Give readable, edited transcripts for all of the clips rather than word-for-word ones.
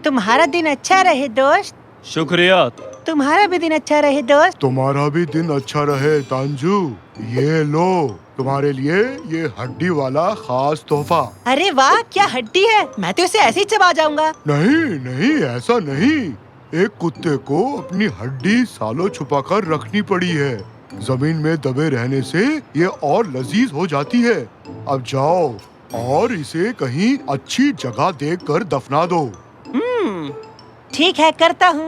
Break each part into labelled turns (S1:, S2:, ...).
S1: तुम्हारा दिन अच्छा रहे दोस्त।
S2: शुक्रिया।
S1: तुम्हारा भी दिन अच्छा रहे दोस्त।
S3: तुम्हारा भी दिन अच्छा रहे तांजू। ये लो तुम्हारे लिए ये हड्डी वाला खास तोहफा।
S1: अरे वाह, क्या हड्डी है, मैं तो इसे ऐसे ही चबा जाऊंगा।
S3: नहीं नहीं, ऐसा नहीं। एक कुत्ते को अपनी हड्डी सालों छुपा कर रखनी पड़ी है। जमीन में दबे रहने से ये और लजीज हो जाती है। अब जाओ और इसे कहीं अच्छी जगह देख कर दफना दो।
S1: ठीक है, करता हूँ।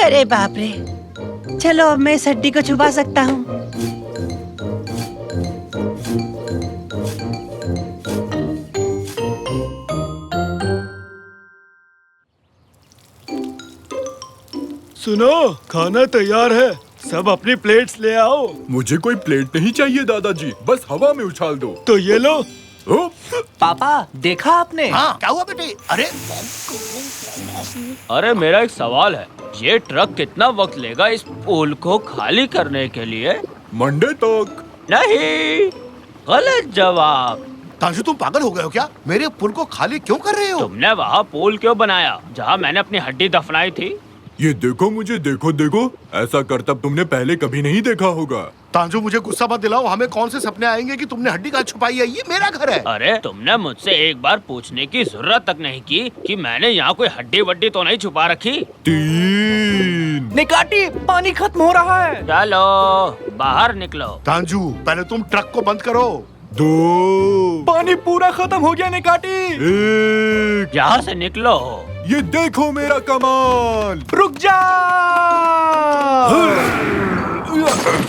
S1: अरे बाप रे, चलो अब मैं इस हड्डी को छुपा सकता हूँ।
S2: सुनो, खाना तैयार है, सब अपनी प्लेट्स ले आओ।
S4: मुझे कोई प्लेट नहीं चाहिए दादाजी, बस हवा में उछाल दो।
S2: तो ये लो।
S5: पापा, देखा आपने?
S6: हाँ, क्या हुआ बेटे?
S2: अरे मेरा एक सवाल है, ये ट्रक कितना वक्त लेगा इस पुल को खाली करने के लिए?
S4: मंडे तक।
S2: नहीं, गलत जवाब।
S6: तांशु, तुम पागल हो गए हो क्या? मेरे पुल को खाली क्यों कर रहे हो?
S2: तुमने वहाँ पुल क्यों बनाया जहाँ मैंने अपनी हड्डी दफनाई थी?
S4: ये देखो मुझे, देखो, ऐसा करतब तुमने पहले कभी नहीं देखा होगा।
S6: तांजू, मुझे गुस्सा मत दिलाओ। हमें कौन से सपने आएंगे कि तुमने हड्डी कहाँ छुपाई है? ये मेरा घर है।
S2: अरे तुमने मुझसे एक बार पूछने की जरूरत तक नहीं की कि मैंने यहाँ कोई हड्डी वड्डी तो नहीं छुपा रखी।
S4: 3।
S5: निकाटी, पानी खत्म हो रहा है।
S2: चलो बाहर निकलो।
S6: तांजू, पहले तुम ट्रक को बंद करो।
S4: 2।
S5: पानी पूरा खत्म हो गया निकाटी।
S4: 1।
S2: यहाँ से निकलो।
S4: ये देखो मेरा कमाल।
S5: रुक जा।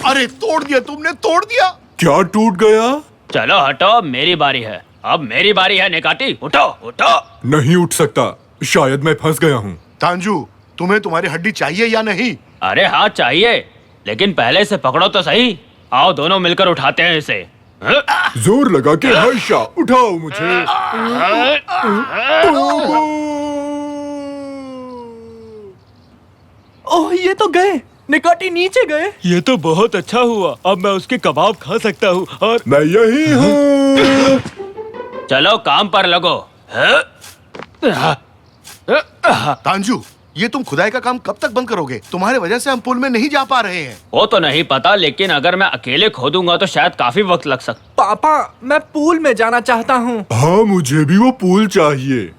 S6: अरे तोड़ दिया तुमने, तोड़ दिया।
S4: क्या टूट गया?
S2: चलो हटो, अब मेरी बारी है। अब मेरी बारी है निकाटी, उठो उठो।
S4: नहीं उठ सकता, शायद मैं फंस गया हूँ।
S6: तांजू, तुम्हें तुम्हारी हड्डी चाहिए या नहीं?
S2: अरे हाँ चाहिए, लेकिन पहले इसे पकड़ो तो सही। आओ दोनों मिलकर उठाते हैं इसे।
S4: जोर लगा के हर्षा, उठाओ मुझे।
S5: ओह, ये तो गए। निकाटी नीचे गए।
S2: ये तो बहुत अच्छा हुआ, अब मैं उसके कबाब खा सकता हूँ। और
S4: मैं यही हूँ।
S2: चलो काम पर लगो।
S6: तांजू, ये तुम खुदाई का काम कब तक बंद करोगे? तुम्हारे वजह से हम पुल में नहीं जा पा रहे हैं।
S2: वो तो नहीं पता, लेकिन अगर मैं अकेले खोदूंगा तो शायद काफी वक्त लग सकता।
S5: पापा, मैं पूल में जाना चाहता हूँ।
S4: हाँ, मुझे भी वो पूल चाहिए।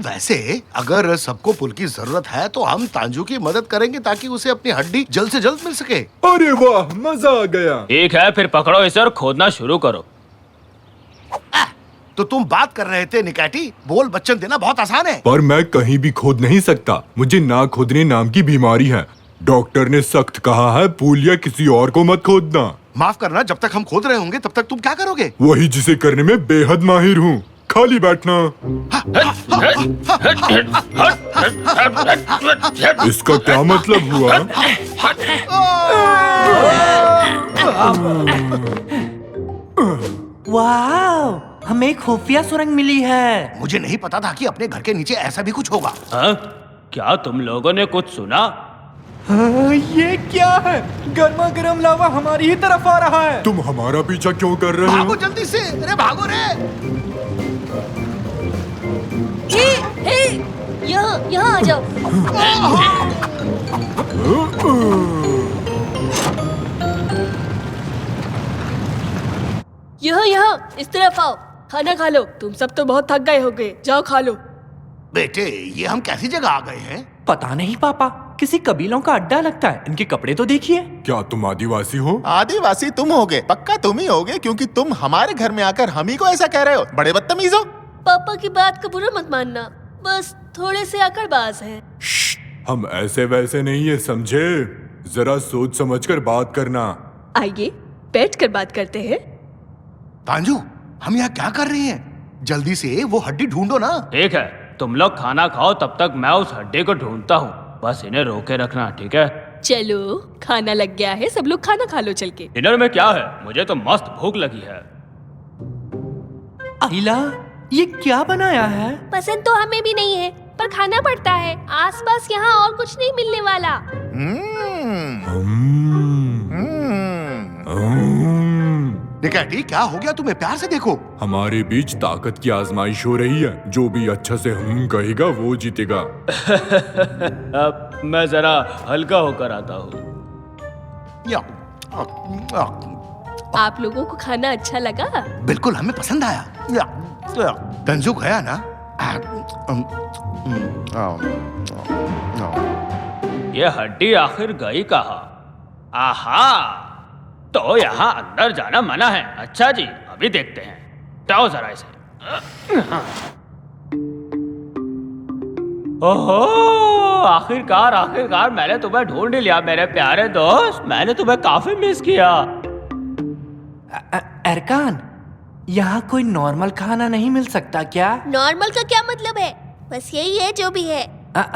S6: वैसे अगर सबको पुल की जरूरत है तो हम तांजू की मदद करेंगे ताकि उसे अपनी हड्डी जल्द से जल्द मिल सके।
S4: अरे वाह, मजा आ गया।
S2: ठीक है, फिर पकड़ो इसे और खोदना शुरू करो।
S6: तो तुम बात कर रहे थे निकाटी, बोल बच्चन देना बहुत आसान है।
S4: पर मैं कहीं भी खोद नहीं सकता, मुझे ना खोदने नाम की बीमारी है। डॉक्टर ने सख्त कहा है, पूल या किसी और को मत खोदना।
S6: माफ करना, जब तक हम खोद रहे होंगे तब तक तुम क्या करोगे?
S4: वही जिसे करने में बेहद माहिर हूँ, खाली बैठना। इसका क्या मतलब हुआ?
S5: वाह, हमें खुफिया सुरंग मिली है।
S6: मुझे नहीं पता था कि अपने घर के नीचे ऐसा भी कुछ होगा।
S2: हाँ? क्या तुम लोगों ने कुछ सुना?
S5: ये क्या है? गर्मा गर्म लावा हमारी ही तरफ आ रहा है।
S4: तुम हमारा पीछा क्यों कर रहे
S6: भागो
S4: हो?
S6: जल्दी से, अरे भागो रे।
S7: यहाँ आ जाओ। यहाँ इस तरफ आओ, खाना खा लो। तुम सब तो बहुत थक गए होगे, जाओ खा लो।
S6: बेटे, ये हम कैसी जगह आ गए हैं?
S5: पता नहीं पापा, किसी कबीलों का अड्डा लगता है। इनके कपड़े तो देखिए।
S4: क्या तुम आदिवासी हो?
S8: आदिवासी तुम होगे, पक्का तुम ही होगे, क्योंकि तुम हमारे घर में आकर हम ही को ऐसा कह रहे हो। बड़े बदतमीज हो।
S7: पापा की बात का बुरा मत मानना, बस थोड़े से अकड़बाज हैं।
S4: हम ऐसे वैसे नहीं है, समझे? जरा सोच समझकर बात करना।
S7: आइए बैठ कर बात करते हैं।
S6: तांजू, हम यहाँ क्या कर रहे हैं? जल्दी से वो हड्डी ढूंढो ना।
S2: ठीक है, तुम लोग खाना खाओ, तब तक मैं उस हड्डी को ढूंढता हूँ। बस इन्हें रोके रखना, ठीक है?
S7: चलो, खाना लग गया है, सब लोग खाना खा लो चल के।
S2: डिनर में क्या है? मुझे तो मस्त भूख लगी है।
S5: आइला, ये क्या बनाया है?
S7: पसंद तो हमें भी नहीं है, पर खाना पड़ता है। आसपास यहाँ और कुछ नहीं मिलने वाला।
S6: निकैटी, क्या हो गया तुम्हें? प्यार से देखो।
S4: हमारे बीच ताकत की आजमाइश हो रही है। जो भी अच्छा से कहेगा वो जीतेगा।
S2: अब मैं जरा हल्का होकर आता हूँ।
S7: आप लोगों को खाना अच्छा लगा?
S6: बिल्कुल, हमें पसंद आया। तंजू गया ना?
S2: ये हड्डी आखिर गई कहाँ? आहा, तो यहाँ अंदर जाना मना है। अच्छा जी, अभी देखते हैं। जाओ जरा इसे। ओहो, आखिरकार मैंने तुम्हें ढूंढ लिया मेरे प्यारे दोस्त। मैंने तुम्हें काफी मिस किया।
S5: अरकान, यहाँ कोई नॉर्मल खाना नहीं मिल सकता क्या?
S7: नॉर्मल का क्या मतलब है? बस यही है जो भी है।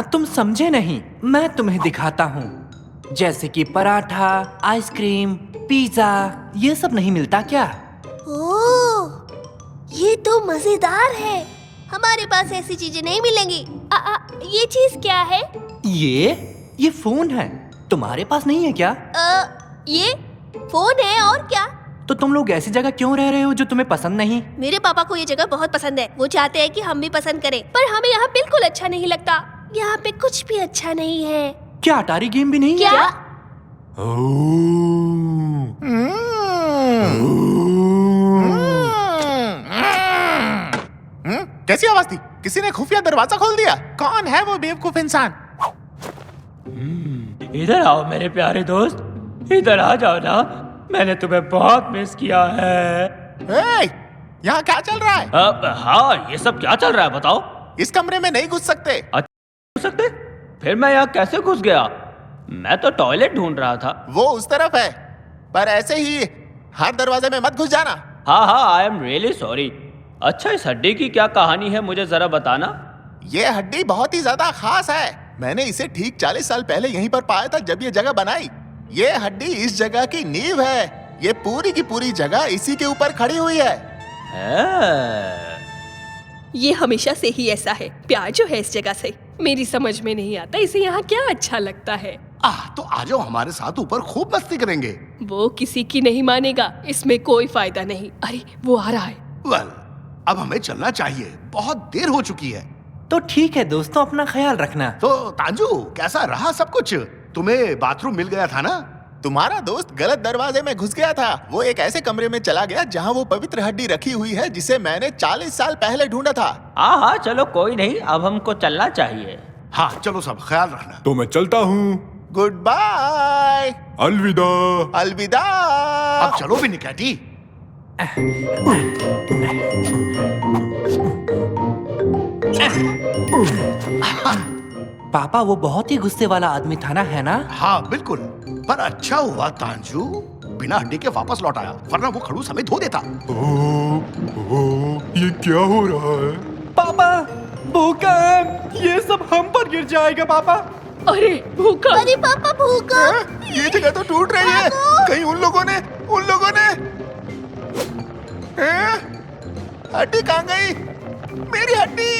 S5: तुम समझे नहीं, मैं तुम्हें दिखाता हूँ। जैसे कि पराठा, आइसक्रीम, पिज्जा, ये सब नहीं मिलता क्या?
S7: ओह, ये तो मजेदार है। हमारे पास ऐसी चीजें नहीं मिलेंगी। ये चीज क्या है?
S5: ये फोन है। तुम्हारे पास नहीं है क्या?
S7: ये फोन है और क्या?
S5: तो तुम लोग ऐसी जगह क्यों रह रहे हो जो तुम्हें पसंद नहीं?
S7: मेरे पापा को ये जगह बहुत पसंद है। वो चाहते हैं कि हम भी पसंद करें, पर हमें यहाँ बिल्कुल अच्छा नहीं लगता। यहाँ पे कुछ भी अच्छा नहीं है।
S5: क्या अटारी गेम भी नहीं
S7: क्या?
S5: है?
S8: कैसी आवाज थी? किसी ने खुफिया दरवाजा खोल दिया? कौन है वो बेवकूफ इंसान?
S2: इधर आओ मेरे प्यारे दोस्त, इधर आ जाओ ना। मैंने तुम्हें बहुत मिस किया है।
S8: यहाँ क्या चल रहा है?
S2: हाँ, ये सब क्या चल रहा है बताओ?
S8: इस कमरे में नहीं घुस सकते।
S2: घुस सकते? फिर मैं यहाँ कैसे घुस गया? मैं तो टॉयलेट ढूंढ रहा था।
S8: वो उस तरफ है, पर ऐसे ही हर दरवाजे में मत घुस जाना।
S2: हाँ, आई एम रियली सॉरी। अच्छा, इस हड्डी की क्या कहानी है, मुझे जरा बताना।
S8: ये हड्डी बहुत ही ज्यादा खास है। मैंने इसे ठीक 40 साल पहले यहीं पर पाया था जब ये जगह बनाई। ये हड्डी इस जगह की नींव है। ये पूरी की पूरी जगह इसी के ऊपर खड़ी हुई है।
S7: ये हमेशा से ही ऐसा है। प्यार जो है इस जगह से, मेरी समझ में नहीं आता इसे यहाँ क्या अच्छा लगता है।
S6: तो आ जाओ हमारे साथ ऊपर, खूब मस्ती करेंगे।
S7: वो किसी की नहीं मानेगा, इसमें कोई फायदा नहीं। अरे वो आ रहा है।
S6: वेल, अब हमें चलना चाहिए, बहुत देर हो चुकी है।
S5: तो ठीक है दोस्तों, अपना ख्याल रखना।
S6: तो तांजू, कैसा रहा सब कुछ? तुम्हें बाथरूम मिल गया था ना?
S8: तुम्हारा दोस्त गलत दरवाजे में घुस गया था। वो एक ऐसे कमरे में चला गया जहाँ वो पवित्र हड्डी रखी हुई है जिसे मैंने 40 साल पहले ढूंढा था।
S2: हाँ, चलो कोई नहीं, अब हमको चलना चाहिए।
S6: हाँ चलो, सब ख्याल रखना।
S4: तो मैं चलता हूँ।
S8: Good bye.
S4: अलविदा।
S8: अलविदा।
S6: अब चलो भी निकैटी।
S5: पापा, वो बहुत ही गुस्से वाला आदमी था ना, है ना?
S6: हाँ बिल्कुल, पर अच्छा हुआ तांजू बिना हड्डी के वापस लौट आया, वरना वो खड़ूस हमें धो देता।
S4: ये क्या हो रहा है?
S5: पापा, भूकंप! ये सब हम पर गिर जाएगा पापा।
S7: अरे भूकंप!
S9: अरे पापा भूकंप!
S8: ये जगह तो टूट रही है। कहीं उन लोगों ने हड्डी कहाँ गई? मेरी हड्डी!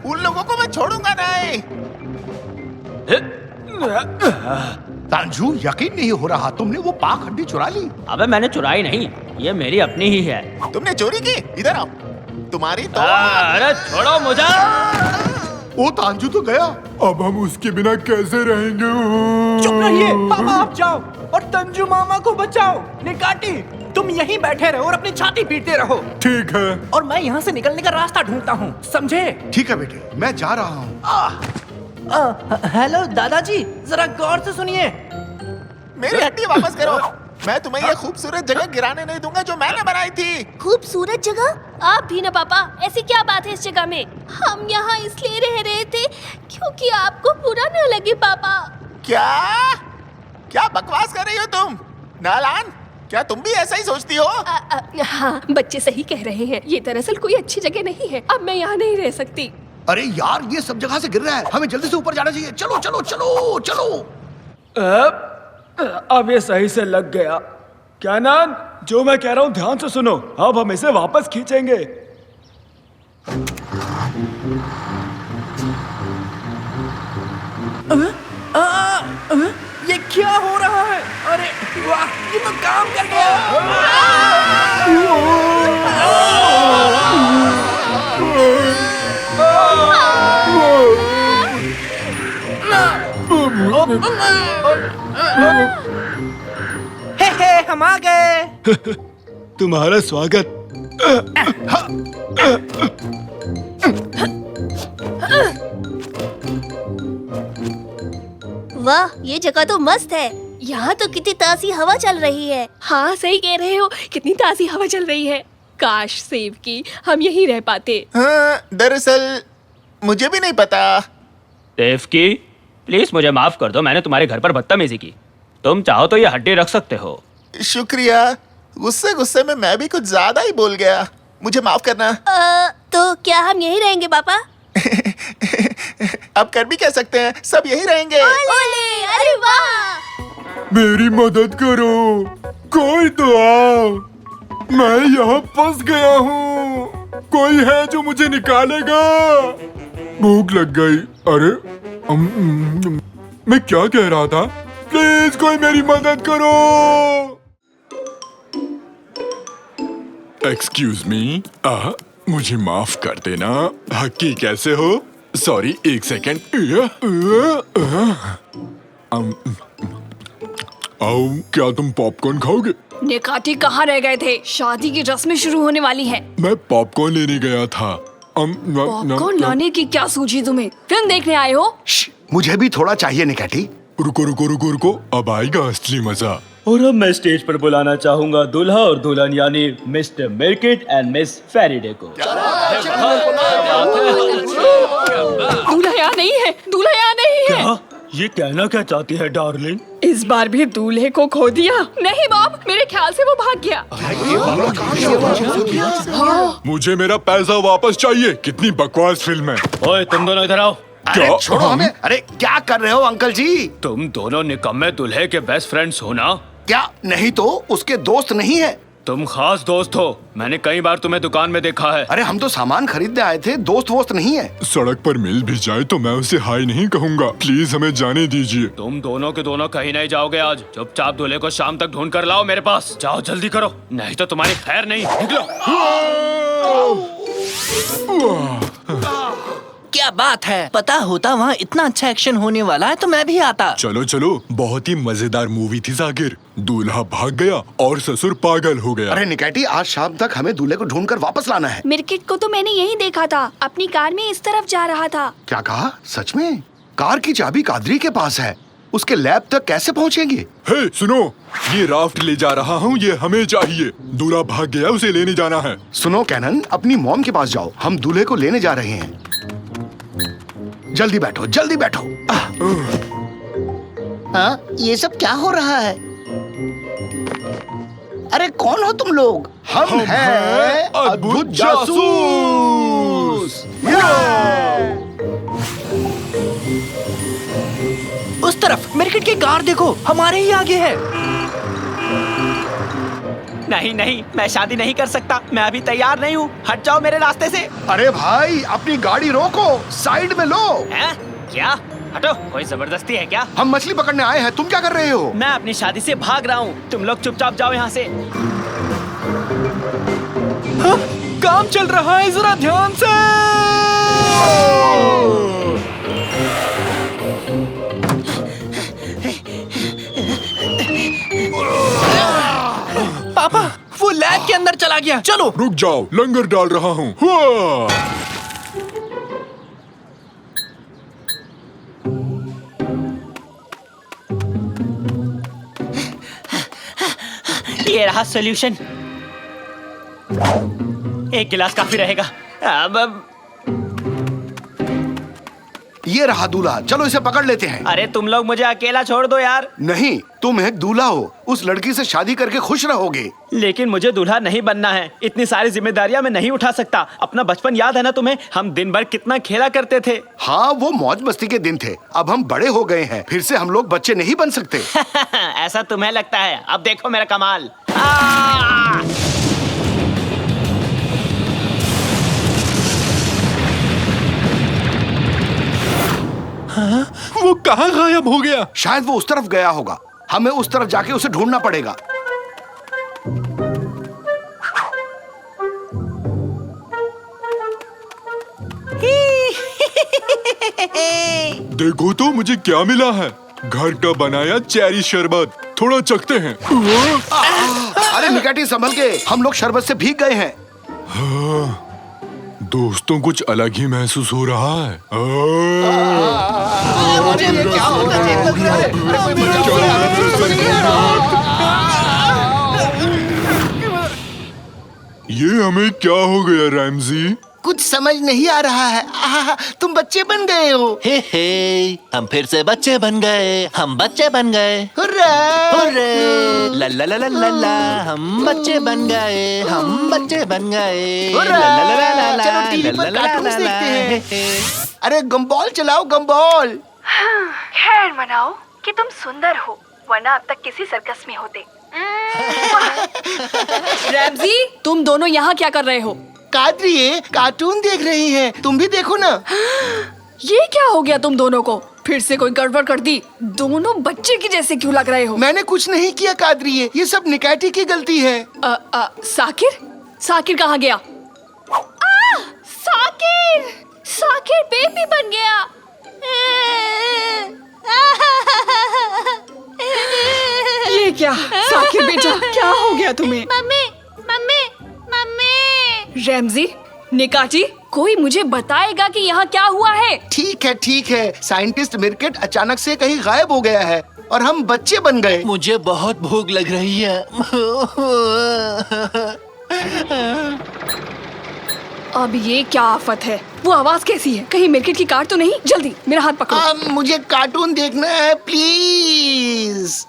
S8: उन लोगों को मैं छोड़ूंगा नहीं।
S6: तांजू, यकीन नहीं हो रहा, तुमने वो पाक हड्डी चुरा ली।
S2: अबे मैंने चुराई नहीं, ये मेरी अपनी ही है।
S8: तुमने चोरी की? इधर आओ। तुम्हारी तो
S2: अरे छोड़ो मुझे।
S6: वो तांजू तो गया।
S4: अब हम उसके बिना कैसे रहेंगे?
S5: चुप रहिए पापा, आप जाओ और तंजू मामा को बचाओ। निकाटी, तुम यहीं बैठे रहो और अपनी छाती पीटते रहो।
S4: ठीक है।
S5: और मैं यहाँ से निकलने का रास्ता ढूंढता हूँ, समझे?
S6: ठीक है बेटे, मैं जा रहा हूँ।
S5: हेलो दादाजी, जरा गौर से सुनिए।
S8: मेरी हड्डी वापस करो। मैं तुम्हें ये खूबसूरत जगह गिराने नहीं दूंगा जो मैंने बनाई थी।
S9: खूबसूरत जगह?
S7: आप भी ना पापा, ऐसी क्या बात है इस जगह में? हम यहाँ इसलिए रह रहे थे क्योंकि आपको बुरा न लगे पापा।
S8: क्या बकवास कर रही हो तुम? नालान, क्या तुम भी ऐसा ही सोचती हो?
S7: हाँ, बच्चे सही कह रहे हैं। ये दरअसल कोई अच्छी जगह नहीं है। अब मैं यहाँ नहीं रह सकती।
S6: अरे यार, ये सब जगह से गिर रहा है, हमें जल्दी से ऊपर जाना चाहिए। चलो चलो चलो चलो।
S10: अब ये सही से लग गया। क्या नान, जो मैं कह रहा हूँ ध्यान से सुनो। अब हम इसे वापस खींचेंगे।
S5: वाह, ये तो काम कर गया। हे, हम आ गए।
S10: तुम्हारा स्वागत।
S7: वाह, ये जगह तो मस्त है। यहाँ तो कितनी ताज़ी हवा चल रही है।
S9: हाँ सही कह रहे हो, कितनी ताज़ी हवा चल रही है। काश सेब की हम यहीं रह पाते।
S8: हाँ, दरअसल मुझे भी नहीं पता।
S2: देव की प्लीज मुझे माफ कर दो, मैंने तुम्हारे घर पर बदतमीजी की। तुम चाहो तो ये हड्डी रख सकते हो।
S8: शुक्रिया। गुस्से गुस्से में मैं भी कुछ ज्यादा ही बोल गया, मुझे माफ करना।
S7: तो क्या हम यहीं रहेंगे पापा?
S8: अब कर भी कह सकते हैं, सब यहीं रहेंगे।
S7: ओले, अरे वाह!
S4: मेरी मदद करो, कोई तो आओ, मैं यहाँ फंस गया हूँ। कोई है जो मुझे निकालेगा? भूख लग गई। अरे मैं क्या कह रहा था? प्लीज कोई मेरी मदद करो। एक्सक्यूज मी, मुझे माफ कर देना। हक्की कैसे हो? सॉरी, एक सेकेंड। आओ, क्या तुम पॉपकॉर्न खाओगे?
S9: निकाटी कहाँ रह गए थे? शादी की रस्में शुरू होने वाली है।
S4: मैं पॉपकॉर्न लेने गया था।
S9: पॉपकॉर्न लाने की क्या सूझी तुम्हें? फिल्म देखने आए हो?
S6: मुझे भी थोड़ा चाहिए निकाटी।
S4: रुको रुको रुको रुको, अब आएगा असली मजा।
S10: और अब मैं स्टेज पर बुलाना चाहूंगा दूल्हा और दुल्हन यानी मिस्टर मिर्किट एंड मिस फेरिडे को।
S9: दूल्हा यहाँ नहीं है, दूल्हा यहाँ नहीं है।
S10: क्या? ये कहना क्या चाहती है डार्लिंग?
S9: इस बार भी दूल्हे को खो दिया? नहीं बॉब, मेरे ख्याल से वो भाग गया।
S4: मुझे मेरा पैसा वापस चाहिए। कितनी बकवास फिल्म है।
S2: ओए तुम दोनों इधर आओ।
S6: अरे छोड़ो हमें। अरे क्या कर रहे हो अंकल जी?
S2: तुम दोनों निकम्मे दूल्हे के बेस्ट फ्रेंड्स हो ना?
S6: क्या नहीं तो उसके दोस्त नहीं है?
S2: तुम खास दोस्त हो, मैंने कई बार तुम्हें दुकान में देखा है।
S6: अरे हम तो सामान खरीदने आए थे, दोस्त वोस्त नहीं है।
S4: सड़क पर मिल भी जाए तो मैं उसे हाय नहीं कहूँगा। प्लीज हमें जाने दीजिए।
S2: तुम दोनों के दोनों कहीं नहीं जाओगे आज। चुपचाप दूल्हे को शाम तक ढूंढ कर लाओ मेरे पास। जाओ जल्दी करो, नहीं तो तुम्हारी खैर नहीं। निकलो।
S5: क्या बात है, पता होता वहाँ इतना अच्छा एक्शन होने वाला है तो मैं भी आता।
S4: चलो चलो, बहुत ही मजेदार मूवी थी जाकिर। दूल्हा भाग गया और ससुर पागल हो गया।
S6: अरे निकाटी, आज शाम तक हमें दूल्हे को ढूंढकर वापस लाना है।
S9: मिर्किट को तो मैंने यहीं देखा था, अपनी कार में इस तरफ जा रहा था।
S6: क्या कहा? सच में? कार की चाबी कादरी के पास है, उसके लैब तक कैसे पहुँचेंगे?
S4: हे सुनो, ये राफ्ट ले जा रहा हूँ, ये हमें चाहिए। दूल्हा भाग गया, उसे लेने जाना है।
S6: सुनो कैनन, अपनी मॉम के पास जाओ, हम दूल्हे को लेने जा रहे हैं। जल्दी बैठो, जल्दी बैठो।
S1: हाँ, ये सब क्या हो रहा है? अरे कौन हो तुम लोग?
S6: हम हैं अद्भुत जासूस।
S5: उस तरफ मिर्किट की कार देखो, हमारे ही आगे है।
S1: नहीं नहीं, मैं शादी नहीं कर सकता। मैं अभी तैयार नहीं हूँ। हट जाओ मेरे रास्ते से।
S6: अरे भाई, अपनी गाड़ी रोको, साइड में लो।
S1: हैं? क्या? हटो, कोई जबरदस्ती है क्या?
S6: हम मछली पकड़ने आए हैं, तुम क्या कर रहे हो?
S1: मैं अपनी शादी से भाग रहा हूँ। तुम लोग चुपचाप जाओ यहाँ से।
S5: हाँ, काम चल रहा है, जरा ध्यान से। पापा, वो लैब के अंदर चला गया। चलो
S4: रुक जाओ, लंगर डाल रहा हूँ।
S1: ये रहा सॉल्यूशन। एक गिलास काफी रहेगा। अब
S6: ये रहा दूल्हा, चलो इसे पकड़ लेते हैं।
S1: अरे तुम लोग मुझे अकेला छोड़ दो यार।
S6: नहीं, तुम एक दूल्हा हो, उस लड़की से शादी करके खुश रहोगे।
S1: लेकिन मुझे दूल्हा नहीं बनना है। इतनी सारी जिम्मेदारियां मैं नहीं उठा सकता। अपना बचपन याद है ना तुम्हें? हम दिन भर कितना खेला करते थे।
S6: हाँ, वो मौज मस्ती के दिन थे। अब हम बड़े हो गए हैं, फिर से हम लोग बच्चे नहीं बन सकते।
S1: ऐसा तुम्हें लगता है? अब देखो मेरा कमाल।
S4: वो कहाँ गायब हो गया?
S6: शायद वो उस तरफ गया होगा। हमें उस तरफ जाके उसे ढूंढना पड़ेगा।
S4: देखो तो मुझे क्या मिला है, घर का बनाया चेरी शरबत, थोड़ा चखते हैं।
S6: अरे निकाटी संभल के, हम लोग शरबत से भीग गए हैं।
S4: दोस्तों कुछ अलग ही महसूस हो रहा है।
S6: मुझे ये क्या होगा?
S4: ये हमें क्या हो गया रैमजी?
S6: कुछ समझ नहीं आ रहा है। तुम बच्चे बन गए हो।
S11: हे हम फिर से बच्चे बन गए, हम बच्चे बन गए।
S6: हुर्रा!
S11: हुर्रे! ला ला ला ला ला ला, हम बच्चे बन गए, हम बच्चे बन गए।
S6: हुर्रा!
S11: ला ला ला ला ला,
S6: चलो टीवी
S11: ला
S6: पर
S11: ला ला
S6: कार्टून्स
S11: ला ला,
S6: देखते हैं।
S11: हे।
S6: अरे गम्बॉल चलाओ, गम्बॉल।
S12: खैर मनाओ कि तुम सुंदर हो, वरना अब तक किसी सर्कस में होते।
S9: रैमजी, तुम दोनों यहाँ क्या कर रहे हो?
S6: कादरी ये कार्टून देख रही हैं, तुम भी देखो ना।
S9: ये क्या हो गया तुम दोनों को? फिर से कोई गड़बड़ कर दी? दोनों बच्चे की जैसे क्यों लग रहे हो?
S6: मैंने कुछ नहीं किया कादरी, ये सब निकाटी की गलती है।
S9: साकिर? साकिर कहाँ गया?
S7: साकिर! साकिर बेबी बन गया।
S9: ये क्या? साकिर बेटा, क्या हो गया तुम्हें?
S7: Mummy, mummy, mummy.
S9: रैमजी, निकाटी, कोई मुझे बताएगा कि यहाँ क्या हुआ है?
S6: ठीक है। साइंटिस्ट मिर्केट अचानक से कहीं गायब हो गया है और हम बच्चे बन गए।
S11: मुझे बहुत भूख लग रही है।
S9: अब ये क्या आफत है? वो आवाज कैसी है? कहीं मिर्केट की कार तो नहीं? जल्दी मेरा हाथ पकड़ो।
S6: मुझे कार्टून देखना है, प्लीज।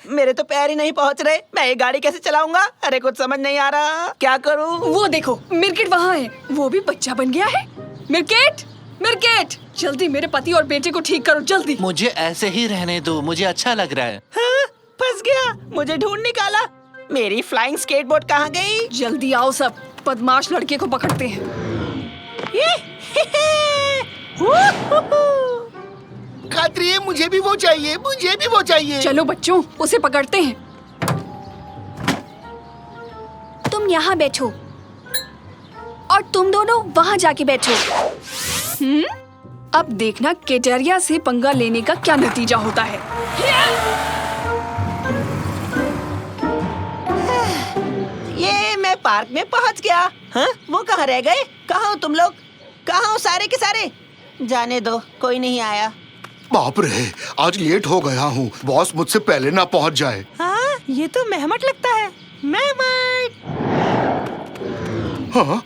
S5: मेरे तो पैर ही नहीं पहुंच रहे, मैं ये गाड़ी कैसे चलाऊंगा? अरे कुछ समझ नहीं आ रहा, क्या करूं?
S9: वो देखो, मिर्केट वहाँ है, वो भी बच्चा बन गया है। मिर्केट, मिर्केट, जल्दी मेरे पति और बेटे को ठीक करो, जल्दी।
S11: मुझे ऐसे ही रहने दो, मुझे अच्छा लग रहा है।
S5: हाँ, फंस गया, मुझे ढूंढ निकाला। मेरी फ्लाइंग स्केटबोर्ड कहाँ गई?
S9: जल्दी आओ सब, बदमाश लड़के को पकड़ते हैं।
S6: कादरी मुझे भी वो चाहिए, मुझे भी वो चाहिए।
S9: चलो बच्चों, उसे पकड़ते हैं।
S7: तुम यहाँ बैठो और तुम दोनों वहाँ जाके बैठो।
S9: अब देखना केटेरिया से पंगा लेने का क्या नतीजा होता है।
S5: ये मैं पार्क में पहुंच गया। हाँ, वो कहाँ रह गए? कहाँ हो तुम लोग? कहाँ हो सारे के सारे? जाने दो, कोई नहीं आया।
S6: बाप रे, आज लेट हो गया हूँ। बॉस मुझसे पहले ना पहुँच जाए।
S5: हाँ, ये तो मेहमट लगता है। मेहमट।
S3: हाँ,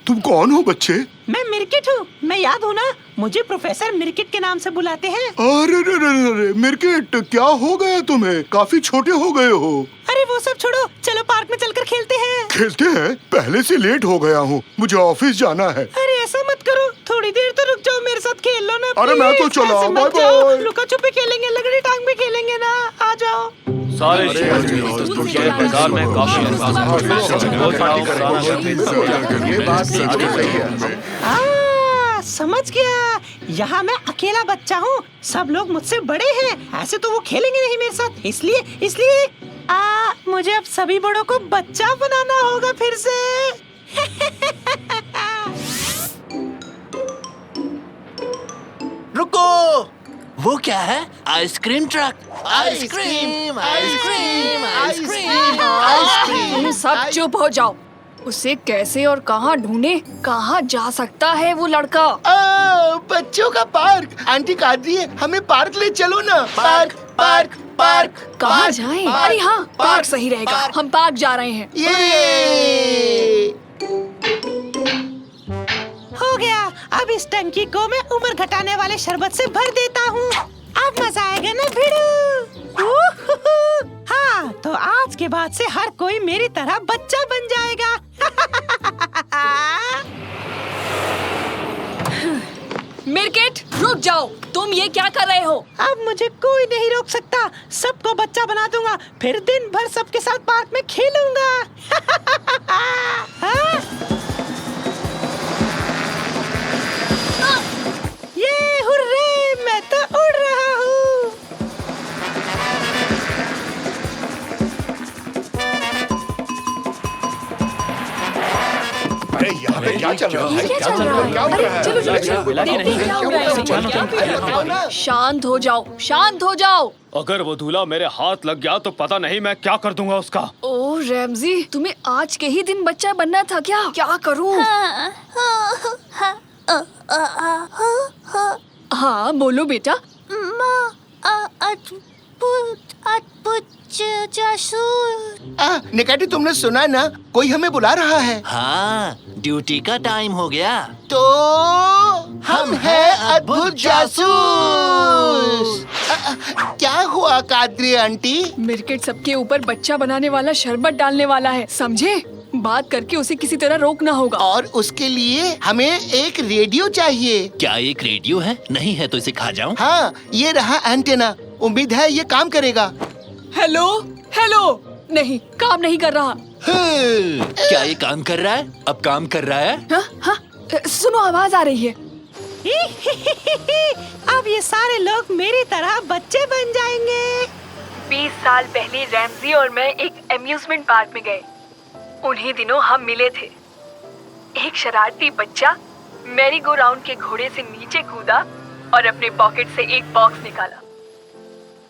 S3: तुम कौन हो बच्चे?
S5: मैं मिर्किट हूँ। मैं याद हूँ ना, मुझे प्रोफेसर मिर्किट के नाम से बुलाते हैं।
S3: अरे मिर्किट, क्या हो गया तुम्हें? काफी छोटे हो गए हो।
S5: अरे वो सब छोड़ो, चलो पार्क में चलकर खेलते हैं।
S3: खेलते हैं? पहले से लेट हो गया हूँ, मुझे ऑफिस जाना है।
S5: अरे ऐसा मत करो, थोड़ी देर तो रुक जाओ, मेरे साथ खेल लो ना।
S3: अरे मैं तो
S5: प्लीज,
S3: चला,
S5: ऐसे मत
S3: बाय
S5: जाओ।
S3: बाय।
S5: लुका छुपी खेलेंगे, लगड़ी टांग भी खेलेंगे ना, आ जाओ।
S10: सारे बाजार में काफी
S6: ये बात सही है।
S5: समझ गया, यहाँ मैं अकेला बच्चा हूँ, सब लोग मुझसे बड़े हैं। ऐसे तो वो खेलेंगे नहीं मेरे साथ, इसलिए मुझे अब सभी बड़ों को बच्चा बनाना होगा फिर से।
S11: रुको, वो क्या है? Ice cream truck. Ice cream, ice cream, ice cream, ice cream.
S9: तुम सब चुप हो जाओ। उसे कैसे और कहाँ ढूंढे? कहाँ जा सकता है वो लड़का?
S6: बच्चों का पार्क। आंटी कादरी, हमें पार्क ले चलो ना। Park, park, park.
S9: कहाँ जाएं? अरे हाँ, पार्क सही रहेगा। हम पार्क जा रहे हैं।
S6: ये
S5: हो गया, अब इस टंकी को मैं उम्र घटाने वाले शरबत से भर देता हूँ। अब मजा आएगा ना भिड़ू? हाँ, तो आज के बाद से हर कोई मेरी तरह बच्चा बन जाएगा।
S9: मिर्केट, रुक जाओ, तुम ये क्या कर रहे हो?
S5: अब मुझे कोई नहीं रोक सकता, सबको बच्चा बना दूंगा, फिर दिन भर सबके साथ पार्क में खेलूंगा। हाँ? ये हुर्रे, मैं तो उड़ रहा हूँ।
S6: अरे यहाँ पे क्या चल रहा है?
S9: क्या चल रहा है? अरे चलो चलो चलो
S1: मिला कि नहीं?
S9: क्या हो रहा है? शांत हो जाओ, शांत हो जाओ।
S10: अगर वो दूल्हा मेरे हाथ लग गया तो पता नहीं मैं क्या कर दूंगा उसका।
S9: ओ रैमजी, तुम्हें आज के ही दिन बच्चा बनना था क्या? क्या करूं? हाँ बोलो बेटा।
S6: निकाटी, तुमने सुना ना, कोई हमें बुला रहा है।
S11: हाँ, ड्यूटी का टाइम हो गया।
S6: तो हम हैं अद्भुत जासूस। क्या हुआ कादरी आंटी?
S9: मिर्केट सबके ऊपर बच्चा बनाने वाला शरबत डालने वाला है, समझे? बात करके उसे किसी तरह रोकना होगा।
S6: और उसके लिए हमें एक रेडियो चाहिए।
S11: क्या एक रेडियो है? नहीं है तो इसे खा जाऊं?
S6: हाँ, ये रहा एंटेना। उम्मीद है ये काम करेगा।
S9: हेलो हेलो, नहीं काम नहीं कर रहा।
S11: क्या ये काम कर रहा है? अब काम कर रहा है?
S9: हाँ हाँ, सुनो आवाज आ रही है।
S5: अब ये सारे लोग मेरी तरह बच्चे बन जाएंगे।
S12: 20 साल पहले रैमजी और मैं एक एम्यूजमेंट पार्क में गए। उन्हीं दिनों हम मिले थे। एक शरारती बच्चा मैरी गो राउंड के घोड़े से नीचे कूदा और अपने पॉकेट से एक बॉक्स निकाला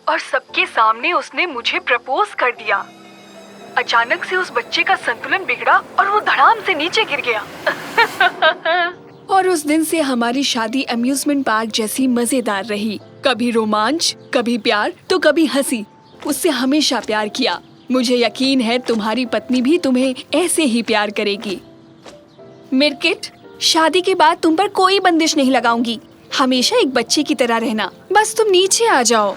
S12: और सबके सामने उसने मुझे प्रपोज कर दिया। अचानक से उस बच्चे का संतुलन बिगड़ा और वो धड़ाम से नीचे गिर गया।
S9: और उस दिन से हमारी शादी अम्यूजमेंट पार्क जैसी मजेदार रही। कभी रोमांच, कभी प्यार, तो कभी हंसी। उससे हमेशा प्यार किया। मुझे यकीन है तुम्हारी पत्नी भी तुम्हें ऐसे ही प्यार करेगी। मिर्किट, शादी के बाद तुम पर कोई बंदिश नहीं लगाऊंगी। हमेशा एक बच्चे की तरह रहना। बस तुम नीचे आ जाओ।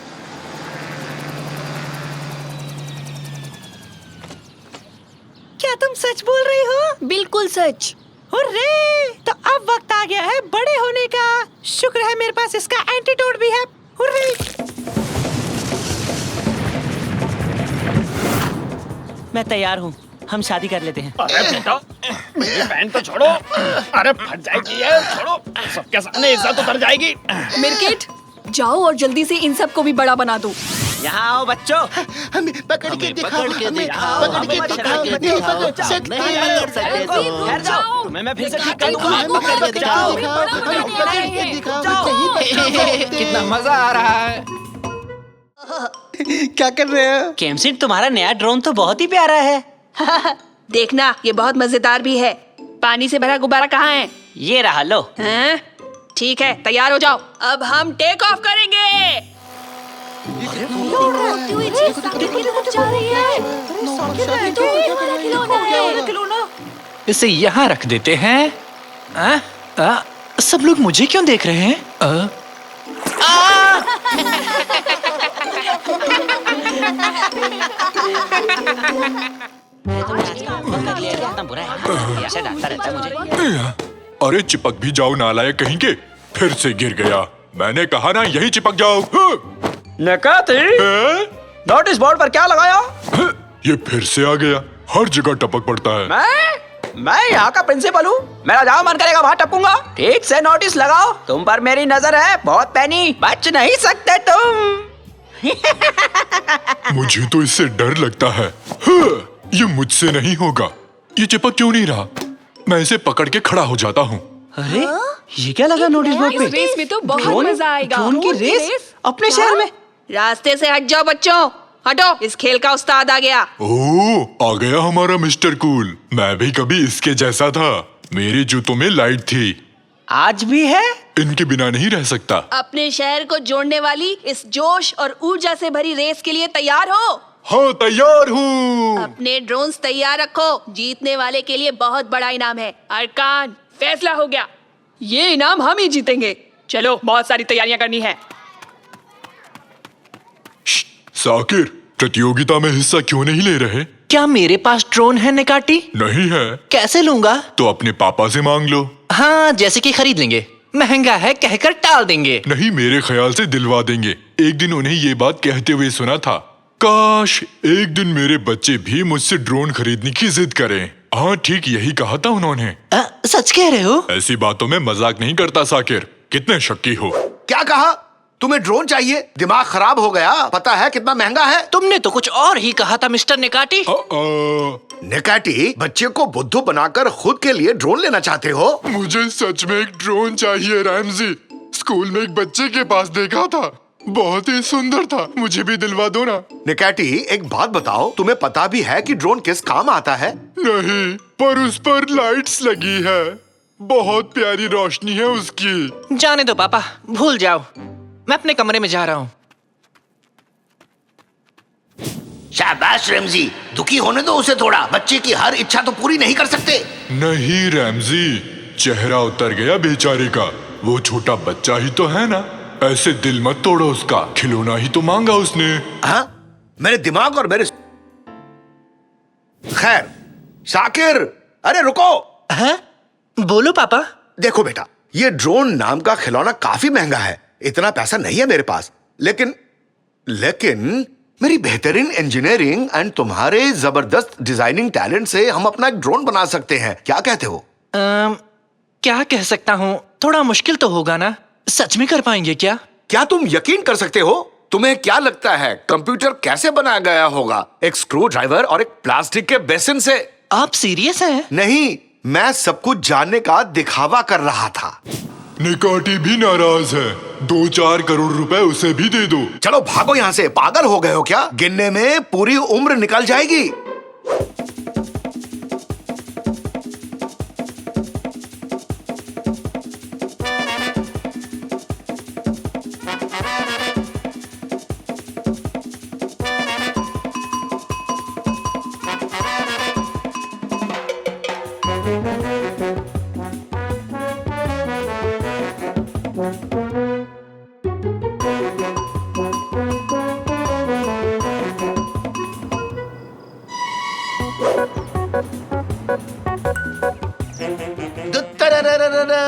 S5: क्या तुम सच बोल रही हो?
S9: बिल्कुल सच।
S5: हुर्रे! तो अब वक्त आ गया है बड़े होने का। शुक्र है मेरे पास इसका एंटीडोट भी है। हुर्रे!
S1: मैं तैयार हूँ, हम शादी कर लेते हैं।
S10: अरे बेटा, मेरी पैंट तो छोड़ो। अरे फट जाएगी ये, छोड़ो। सबके सामने इज्जत उतर जाएगी।
S9: मिर्किट, जाओ और जल्दी से इन सब को भी बड़ा बना दो।
S1: यहाँ आओ बच्चों।
S6: हमें पकड़ के दिखाओ, हमें पकड़ के दिखाओ, नहीं पकड़ सकते।
S1: ठहर जाओ, तुम्हें मैं फिर से ठीक कर दूंगा।
S6: हमें पकड़ के दिखाओ, हमें पकड़ के दिखाओ, नहीं
S11: कितना मजा आ रहा है।
S6: क्या कर रहे हो?
S1: केमसिन, तुम्हारा नया ड्रोन तो बहुत ही प्यारा है।
S9: देखना, ये बहुत मजेदार भी है। पानी से भरा गुब्बारा कहाँ है?
S1: ये रहा लो।
S9: हैं? ठीक है, तैयार हो जाओ। अब हम टेक ऑफ करेंगे।
S13: इसे यहाँ रख देते हैं। सब लोग मुझे क्यों देख रहे हैं?
S4: अरे चिपक भी जाओ नालायक कहीं के। फिर से गिर गया। मैंने कहा ना यहीं चिपक जाओ।
S1: नकाती, नोटिस बोर्ड पर क्या लगाया?
S4: ये फिर से आ गया। हर जगह टपक पड़ता है।
S1: मैं यहाँ का प्रिंसिपल हूँ। मेरा जहाँ मन करेगा वहाँ टपूंगा। ठीक से नोटिस लगाओ, तुम पर मेरी नजर है। बहुत पैनी, बच नहीं सकते तुम।
S4: मुझे तो इससे डर लगता है। ये मुझसे नहीं होगा। ये चिपक क्यों नहीं रहा? मैं इसे पकड़ के खड़ा हो जाता हूँ।
S1: अरे ये क्या लगा नोटिस बोर्ड पे?
S9: इस रेस में तो बहुत मजा आएगा।
S1: ड्रोन की रेस अपने शहर में।
S9: रास्ते से हट जाओ बच्चों, हटो। इस खेल का उस्ताद आ गया।
S4: ओह, आ गया हमारा मिस्टर कूल। मैं भी कभी इसके जैसा था। मेरे जूतों में लाइट थी।
S1: आज भी है।
S4: इनके बिना नहीं रह सकता।
S9: अपने शहर को जोड़ने वाली इस जोश और ऊर्जा से भरी रेस के लिए तैयार हो?
S4: हाँ, तैयार हूँ।
S9: अपने ड्रोन्स तैयार रखो। जीतने वाले के लिए बहुत बड़ा इनाम है। अरकान, फैसला हो गया। ये इनाम हम ही जीतेंगे। चलो, बहुत सारी तैयारियां करनी है।
S4: साकिर, प्रतियोगिता में हिस्सा क्यों नहीं ले रहे?
S13: क्या मेरे पास ड्रोन है निकाटी?
S4: नहीं है।
S13: कैसे लूंगा?
S4: तो अपने पापा से मांग लो।
S13: हाँ, जैसे कि खरीद लेंगे। महंगा है कहकर टाल देंगे।
S4: नहीं, मेरे ख्याल से दिलवा देंगे। एक दिन उन्हें ये बात कहते हुए सुना था। काश एक दिन मेरे बच्चे भी मुझसे ड्रोन खरीदने की जिद करें। हाँ, ठीक यही कहा था उन्होंने।
S13: सच कह रहे हो?
S4: ऐसी बातों में मजाक नहीं करता साकिर। कितने शक्की हो।
S6: क्या कहा? तुम्हें ड्रोन चाहिए? दिमाग खराब हो गया? पता है कितना महंगा है?
S13: तुमने तो कुछ और ही कहा था मिस्टर निकाटी।
S6: निकाटी, बच्चे को बुद्धू बनाकर खुद के लिए ड्रोन लेना चाहते हो?
S4: मुझे सच में एक ड्रोन चाहिए रैमजी। स्कूल में एक बच्चे के पास देखा था, बहुत ही सुंदर था, मुझे भी दिलवा दो ना।
S6: निकाटी, एक बात बताओ, तुम्हें पता भी है कि ड्रोन किस काम आता है?
S4: नहीं, पर उस पर लाइट्स लगी है, बहुत प्यारी रोशनी है उसकी।
S13: जाने दो पापा, भूल जाओ, मैं अपने कमरे में जा रहा हूँ।
S6: शाबाश रैमजी, दुखी होने दो उसे थोड़ा, बच्चे की हर इच्छा तो पूरी नहीं कर सकते।
S4: नहीं रैमजी, चेहरा उतर गया बेचारे का, वो छोटा बच्चा ही तो है ना, ऐसे दिल मत तोड़ो उसका, खिलौना ही तो मांगा उसने।
S6: हाँ, मेरे दिमाग और मेरे खैर। शाकिर, अरे रुको।
S13: हाँ? बोलो पापा।
S6: देखो बेटा, ये ड्रोन नाम का खिलौना काफी महंगा है, इतना पैसा नहीं है मेरे पास, लेकिन मेरी बेहतरीन इंजीनियरिंग एंड तुम्हारे जबरदस्त डिजाइनिंग टैलेंट से हम अपना एक ड्रोन बना सकते हैं, क्या कहते हो?
S13: क्या कह सकता हूँ, थोड़ा मुश्किल तो होगा ना, सच में कर पाएंगे क्या?
S6: क्या तुम यकीन कर सकते हो? तुम्हें क्या लगता है कंप्यूटर कैसे बनाया गया होगा? एक स्क्रू ड्राइवर और एक प्लास्टिक के बेसिन से।
S13: आप सीरियस हैं?
S6: नहीं, मैं सब कुछ जानने का दिखावा कर रहा था।
S4: निकाटी भी नाराज है, 2-4 करोड़ रुपए उसे भी दे दो।
S6: चलो भागो यहाँ से, पागल हो गए हो क्या? गिनने में पूरी उम्र निकल जाएगी।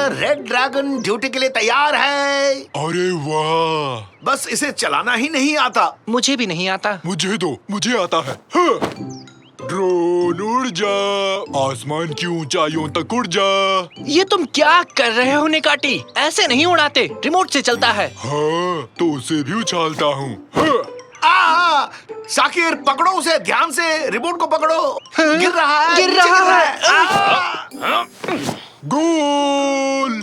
S6: रेड ड्रैगन ड्यूटी के लिए तैयार है।
S4: अरे वाह,
S6: बस इसे चलाना ही नहीं आता।
S13: मुझे भी नहीं आता।
S4: मुझे दो, मुझे आता है। हाँ। ड्रोन उड़ जा, आसमान की ऊंचाइयों तक उड़ जा।
S13: ये तुम क्या कर रहे हो निकाटी? ऐसे नहीं उड़ाते, रिमोट से चलता है।
S4: हाँ, तो उसे भी उछालता हूँ। हाँ।
S6: शाकिर, पकड़ो उसे ध्यान से, रिमोट को पकड़ो।
S13: हाँ?
S6: गिर रहा है,
S13: गिर रहा है।
S4: गोल।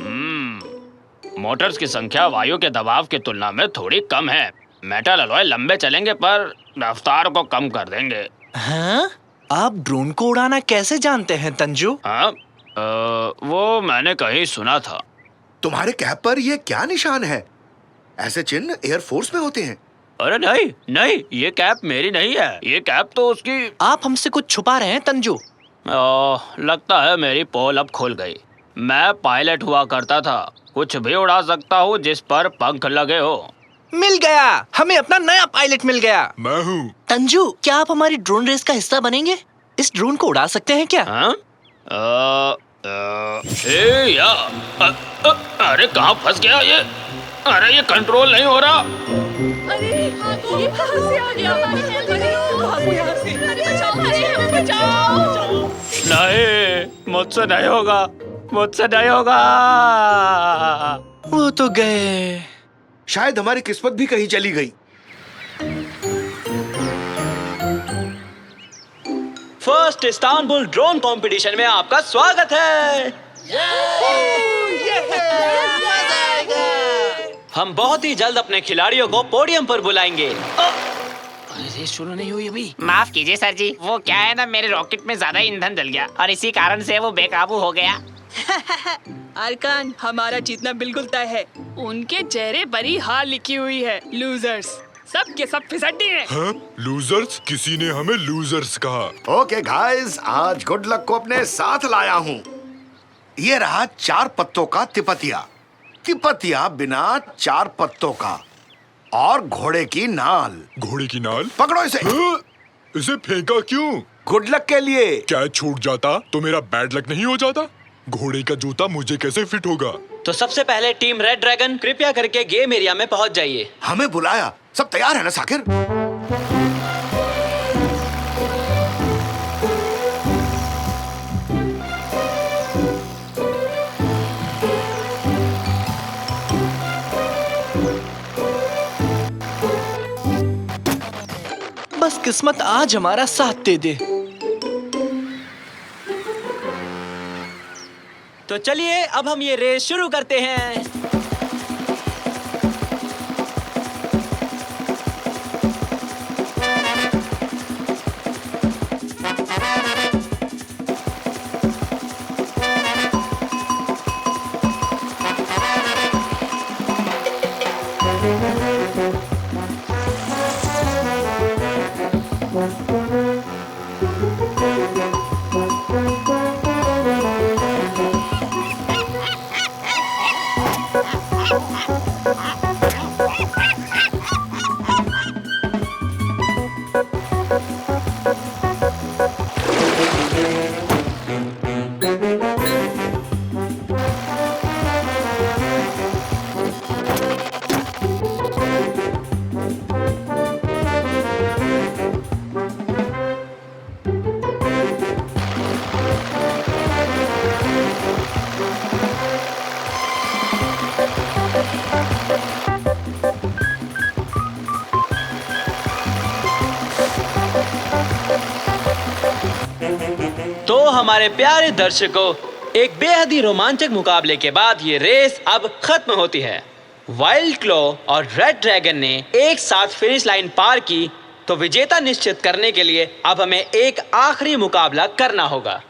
S2: मोटर्स की संख्या वायु के दबाव की तुलना में थोड़ी कम है। मेटल अलॉय लंबे चलेंगे पर रफ्तार को कम कर देंगे।
S13: हाँ? आप ड्रोन को उड़ाना कैसे जानते हैं तंजू?
S2: हाँ, वो मैंने कहीं सुना था।
S6: तुम्हारे कैप पर ये क्या निशान है? ऐसे चिन्ह एयरफोर्स में होते हैं।
S2: अरे नहीं नहीं, ये कैप मेरी नहीं है, ये कैप तो उसकी।
S13: आप हमसे कुछ छुपा रहे हैं तंजू।
S2: लगता है मेरी पोल अब खुल गई। मैं पायलट हुआ करता था, कुछ भी उड़ा सकता हूँ जिस पर पंख लगे हो।
S13: मिल गया, हमें अपना नया पायलट मिल गया।
S4: मैं हूँ।
S13: तंजू, क्या आप हमारी ड्रोन रेस का हिस्सा बनेंगे? इस ड्रोन को उड़ा सकते हैं क्या?
S2: अरे कहाँ फंस गया ये? अरे ये कंट्रोल नहीं हो रहा।
S9: अरे ये कहाँ से आ गया? भागो यहाँ से, अरे बचाओ।
S2: नहीं, मुझसे नहीं होगा, मुझसे नहीं होगा।
S13: वो तो गए।
S6: शायद हमारी किस्मत भी कहीं चली गई।
S1: फर्स्ट इस्तांबुल ड्रोन कंपटीशन में आपका स्वागत है। हम बहुत ही जल्द अपने खिलाड़ियों को पोडियम पर बुलाएंगे।
S13: अरे शुरू नहीं हुई अभी।
S14: माफ कीजिए सर जी, वो क्या है ना, मेरे रॉकेट में ज्यादा ईंधन जल गया और इसी कारण से वो बेकाबू हो गया।
S9: अरकान, हमारा जीतना बिल्कुल तय है। उनके चेहरे पर ही हार लिखी हुई है। लूजर्स, सब के सब फिसड्डी हैं।
S4: हाँ? लूजर्स? किसी ने हमें लूजर्स कहा।
S6: ओके गाइस, आज गुड लक को अपने साथ लाया हूँ। ये रहा 4 पत्तों का तिपतिया। तिपतिया बिना 4 पत्तों का, और घोड़े की नाल।
S4: घोड़े की नाल?
S6: पकड़ो इसे।
S4: हाँ? इसे फेंका क्यों?
S6: गुड लक के लिए।
S4: क्या छूट जाता तो मेरा बैड लक नहीं हो जाता? घोड़े का जूता मुझे कैसे फिट होगा?
S1: तो सबसे पहले टीम रेड ड्रैगन, कृपया करके गेम एरिया में पहुंच जाइए।
S6: हमें बुलाया, सब तैयार है ना शाकिर?
S13: बस किस्मत आज हमारा साथ दे दे।
S1: तो चलिए अब हम ये रेस शुरू करते हैं।
S15: तो हमारे प्यारे दर्शकों, एक बेहद ही रोमांचक मुकाबले के बाद ये रेस अब खत्म होती है। वाइल्ड क्लॉ और रेड ड्रैगन ने एक साथ फिनिश लाइन पार की, तो विजेता निश्चित करने के लिए अब हमें एक आखिरी मुकाबला करना होगा।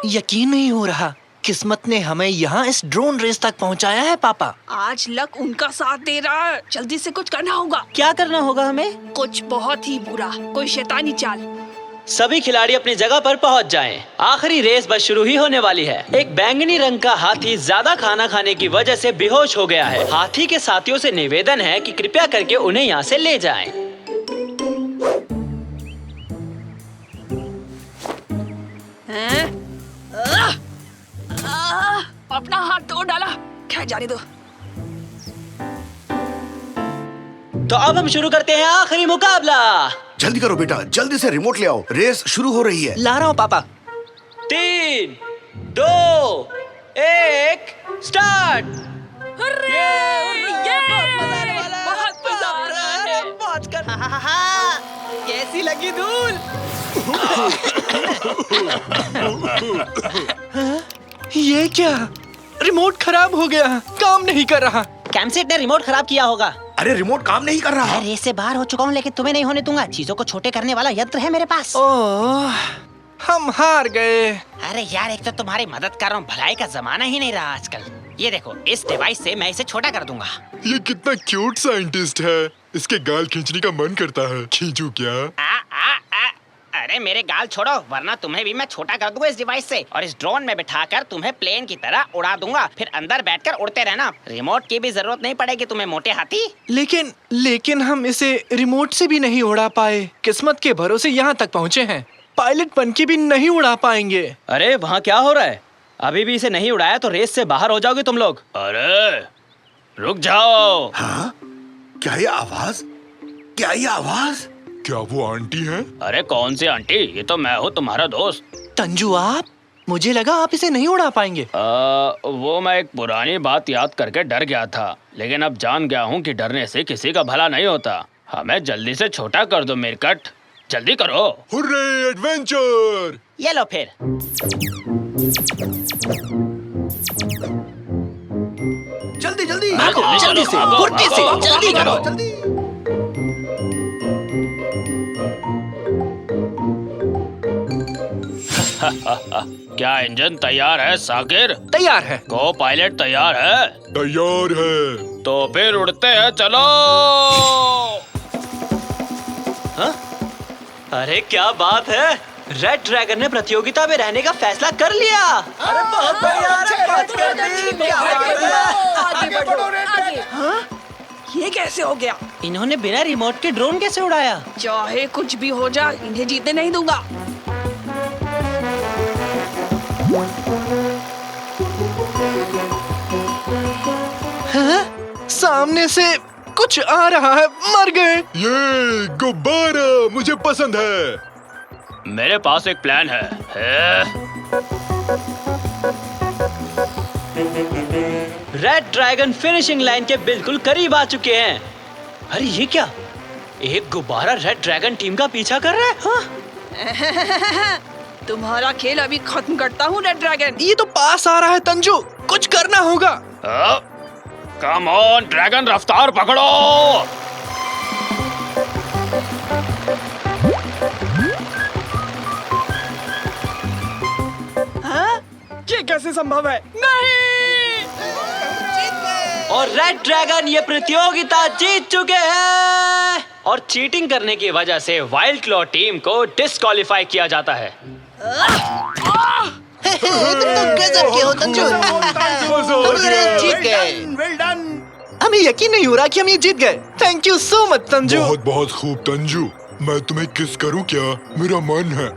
S13: यकीन नहीं हो रहा, किस्मत ने हमें यहाँ इस ड्रोन रेस तक पहुँचाया है पापा।
S9: आज लक उनका साथ दे रहा है। जल्दी से कुछ करना होगा।
S15: क्या करना होगा हमें?
S9: कुछ बहुत ही बुरा, कोई शैतानी चाल।
S15: सभी खिलाड़ी अपनी जगह पर पहुंच जाएं। आखिरी रेस बस शुरू ही होने वाली है। एक बैंगनी रंग का हाथी ज्यादा खाना खाने की वजह से बेहोश हो गया है। हाथी के साथियों से निवेदन है कि कृपया करके उन्हें यहाँ से ले जाएं।
S9: अपना हाथ तोड़ डाला, खैर जाने दो।
S15: तो अब हम शुरू करते हैं आखिरी मुकाबला।
S6: जल्दी करो बेटा, जल्दी से रिमोट ले आओ, रेस शुरू हो रही है।
S13: ला रहा हूँ पापा।
S15: 3, 2, 1, स्टार्ट।
S9: बहुत मजा आ रहा है।
S1: पहुंच कर कैसी लगी धूल?
S13: ये क्या? रिमोट खराब हो गया, काम नहीं कर रहा।
S14: कैमसेट ने रिमोट खराब किया होगा।
S6: अरे रिमोट काम नहीं कर रहा।
S14: रेस से बाहर हो चुका हूँ, लेकिन तुम्हें नहीं होने दूंगा। चीजों को छोटे करने वाला यंत्र है मेरे पास।
S13: ओह, हम हार गए।
S14: अरे यार, एक तो तुम्हारी मदद कर रहा हूँ, भलाई का जमाना ही नहीं रहा आजकल। ये देखो, इस डिवाइस से मैं इसे छोटा कर दूंगा।
S4: ये कितना क्यूट साइंटिस्ट है। इसके गाल खींचने का मन करता है, खींचूं क्या?
S14: अरे मेरे गाल छोड़ो, वरना तुम्हें भी मैं छोटा कर दूंगा इस डिवाइस से, और इस ड्रोन में बिठाकर तुम्हें प्लेन की तरह उड़ा दूंगा। फिर अंदर बैठकर उड़ते रहना। रिमोट की भी जरूरत नहीं पड़ेगी तुम्हें, मोटे हाथी।
S13: लेकिन हम इसे रिमोट से भी नहीं उड़ा पाए। किस्मत के भरोसे यहाँ तक पहुँचे हैं। पायलट बन के भी नहीं उड़ा पाएंगे।
S15: अरे वहाँ क्या हो रहा है? अभी भी इसे नहीं उड़ाया तो रेस से बाहर हो जाओगे तुम लोग। अरे रुक जाओ।
S6: हाँ? क्या ये आवाज? क्या ये आवाज?
S4: क्या वो आंटी है?
S2: अरे कौन सी आंटी? ये तो मैं हूँ, तुम्हारा दोस्त।
S13: तंजू आप? मुझे लगा आप इसे नहीं उड़ा पाएंगे।
S2: वो मैं एक पुरानी बात याद करके डर गया था, लेकिन अब जान गया हूँ कि डरने से किसी का भला नहीं होता। हमें जल्दी से छोटा कर दो मेरकट, जल्दी करो।
S4: Hurray adventure!
S14: ये लो फिर।
S6: जल्दी जल्दी
S13: जल्दी से, फुर्ती से, जल्दी करो।
S6: जल्दी।
S2: क्या इंजन तैयार है साकिर?
S13: तैयार है।
S2: को पायलट तैयार है?
S4: तैयार है।
S2: तो फिर उड़ते हैं, चलो।
S15: हाँ? अरे क्या बात है, रेड ड्रैगन ने प्रतियोगिता में रहने का फैसला कर लिया।
S1: अरे बहुत बढ़िया,
S5: आगे बढ़ो, आगे। हाँ? ये कैसे हो गया?
S15: इन्होंने बिना रिमोट के ड्रोन कैसे उड़ाया?
S9: चाहे कुछ भी हो जाए, इन्हें जीतने नहीं दूंगा।
S13: हाँ? सामने से कुछ आ रहा है, मर गए।
S4: ये गुब्बारा मुझे पसंद है।
S2: मेरे पास एक प्लान है।
S15: रेड ड्रैगन फिनिशिंग लाइन के बिल्कुल करीब आ चुके हैं। अरे ये क्या, एक गुब्बारा रेड ड्रैगन टीम का पीछा कर रहा है। हाँ?
S9: तुम्हारा खेल अभी खत्म करता हूँ रेड ड्रैगन।
S13: ये तो पास आ रहा है तंजू, कुछ करना होगा।
S10: कम ऑन ड्रैगन, रफ्तार पकड़ो।
S9: हाँ? ये कैसे संभव है? नहीं!
S15: और रेड ड्रैगन ये प्रतियोगिता जीत चुके हैं और चीटिंग करने की वजह से वाइल्ड क्लॉ टीम को डिस्क्वालीफाई किया जाता है।
S13: हमें यकीन नहीं हो रहा कि हम ये जीत गए। Thank you so much Tanju.
S4: बहुत बहुत खूब तंजू। मैं तुम्हें किस करूं क्या? मेरा मन है।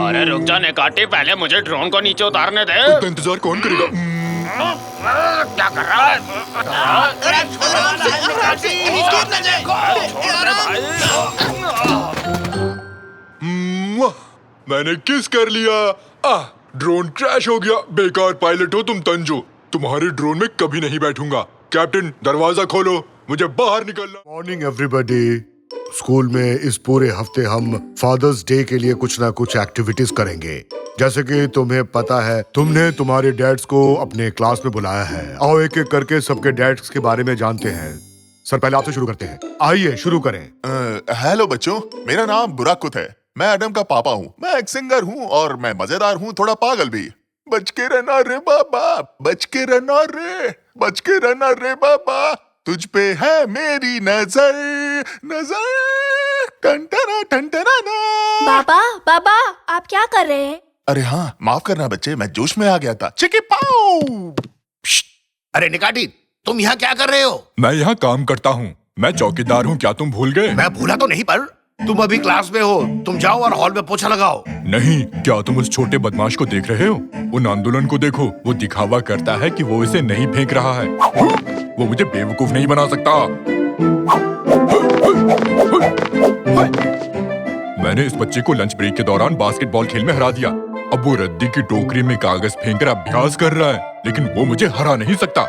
S10: अरे रुक जा नेकाटी, पहले मुझे ड्रोन को नीचे उतारने दे।
S4: इतना इंतजार कौन करेगा?
S10: क्या कर रहा है?
S4: मैंने किस कर लिया। ड्रोन क्रैश हो गया। बेकार पायलट हो तुम तंजू, तुम्हारे ड्रोन में कभी नहीं बैठूंगा। कैप्टन दरवाजा खोलो, मुझे बाहर निकलना।
S3: Morning everybody. स्कूल में इस पूरे हफ्ते हम फादर्स डे के लिए कुछ ना कुछ एक्टिविटीज करेंगे। जैसे कि तुम्हें पता है, तुमने तुम्हारे डैड्स को अपने क्लास में बुलाया है। आओ एक एक करके सबके डैड्स के बारे में जानते हैं। सर पहले आपसे शुरू करते हैं, आइए शुरू करें।
S8: हेलो बच्चों, मेरा नाम बुराकुत है। मैं एडम का पापा हूँ। मैं एक सिंगर हूँ और मैं मजेदार हूँ, थोड़ा पागल भी। बच के रहना रे बाबा, बच के रहना रे, बच के रहना रे बाबा, तुझ पे है मेरी नजर, नजर टंटना टंटना ना।
S7: बाबा बाबा आप क्या कर रहे हैं?
S8: अरे हाँ, माफ करना बच्चे, मैं जोश में आ गया था। चिकी पाऊ।
S6: अरे निकाटी, तुम यहाँ क्या कर रहे हो?
S4: मैं यहाँ काम करता हूँ। मैं चौकीदार हूँ, क्या तुम भूल गए?
S6: मैं भूला तो नहीं, पर तुम अभी क्लास में हो। तुम जाओ और हॉल में पोछा लगाओ।
S4: नहीं, क्या तुम उस छोटे बदमाश को देख रहे हो? उन आंदोलन को देखो, वो दिखावा करता है कि वो इसे नहीं फेंक रहा है। वो मुझे बेवकूफ नहीं बना सकता। मैंने इस बच्चे को लंच ब्रेक के दौरान बास्केटबॉल खेल में हरा दिया। अब वो रद्दी की टोकरी में कागज फेंककर अभ्यास कर रहा है, लेकिन वो मुझे हरा नहीं सकता।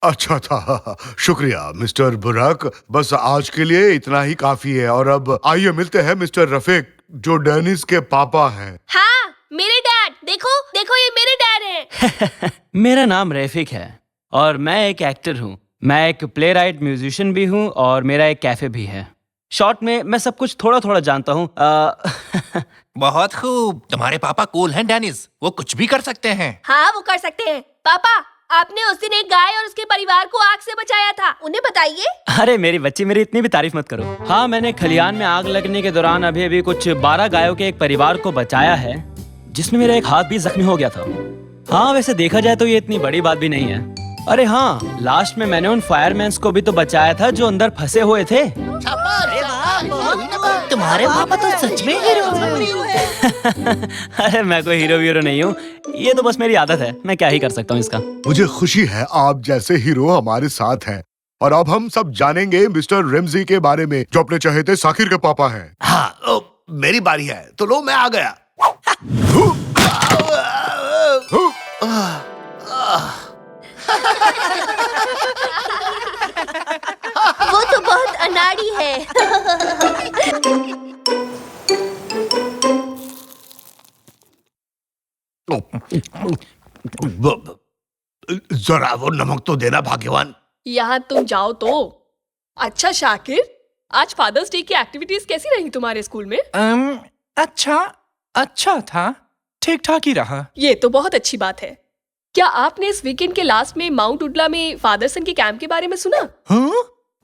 S3: अच्छा था, शुक्रिया मिस्टर बुराक। बस आज के लिए इतना ही काफी है। और अब आइए मिलते हैं मिस्टर रफीक, जो डेनिस के पापा हैं।
S7: हाँ, मेरे डैड। देखो देखो, ये मेरे डैड हैं।
S15: मेरा नाम रफीक है और मैं एक एक्टर हूँ। मैं एक प्ले राइट म्यूजिशियन भी हूँ और मेरा एक कैफे भी है। शॉर्ट में मैं सब कुछ थोड़ा थोड़ा जानता हूँ।
S11: बहुत खूब, तुम्हारे पापा कूल हैं डेनिस, वो कुछ भी कर सकते हैं।
S7: हाँ, वो कर सकते हैं। पापा, आपने उस दिन एक गाय और उसके परिवार को आग से बचाया था, उन्हें बताइए।
S15: अरे मेरी बच्ची, मेरी इतनी भी तारीफ मत करो। हाँ, मैंने खलियान में आग लगने के दौरान अभी कुछ 12 गायों के एक परिवार को बचाया है, जिसमें मेरा एक हाथ भी जख्मी हो गया था। हाँ, वैसे देखा जाए तो ये इतनी बड़ी बात भी नहीं है। अरे हाँ, लास्ट में मैंने उन फायरमैन्स को भी तो बचाया था जो अंदर फंसे हुए थे।
S11: तुम्हारे पापा तो सच में हीरो हैं।
S15: अरे मैं कोई हीरो नहीं हूँ, ये तो बस मेरी आदत है। मैं क्या ही कर सकता हूँ इसका।
S3: मुझे खुशी है आप जैसे हीरो हमारे साथ हैं। और अब हम सब जानेंगे मिस्टर रेमजी के बारे में, जो अपने चहेते साकिर के पापा हैं।
S6: हाँ, मेरी बारी है, तो लो मैं आ गया।
S7: वो तो बहुत अनाड़ी है।
S6: जरा वो नमक तो देना भाग्यवान।
S9: यहाँ तुम जाओ तो। अच्छा शाकिर, आज फादर्स डे की एक्टिविटीज कैसी रही तुम्हारे स्कूल में?
S13: अच्छा था, ठीक ठाक ही रहा।
S9: ये तो बहुत अच्छी बात है। क्या आपने इस वीकेंड के लास्ट में माउंट उडला में फादरसन के कैंप के बारे में सुना?
S13: हाँ?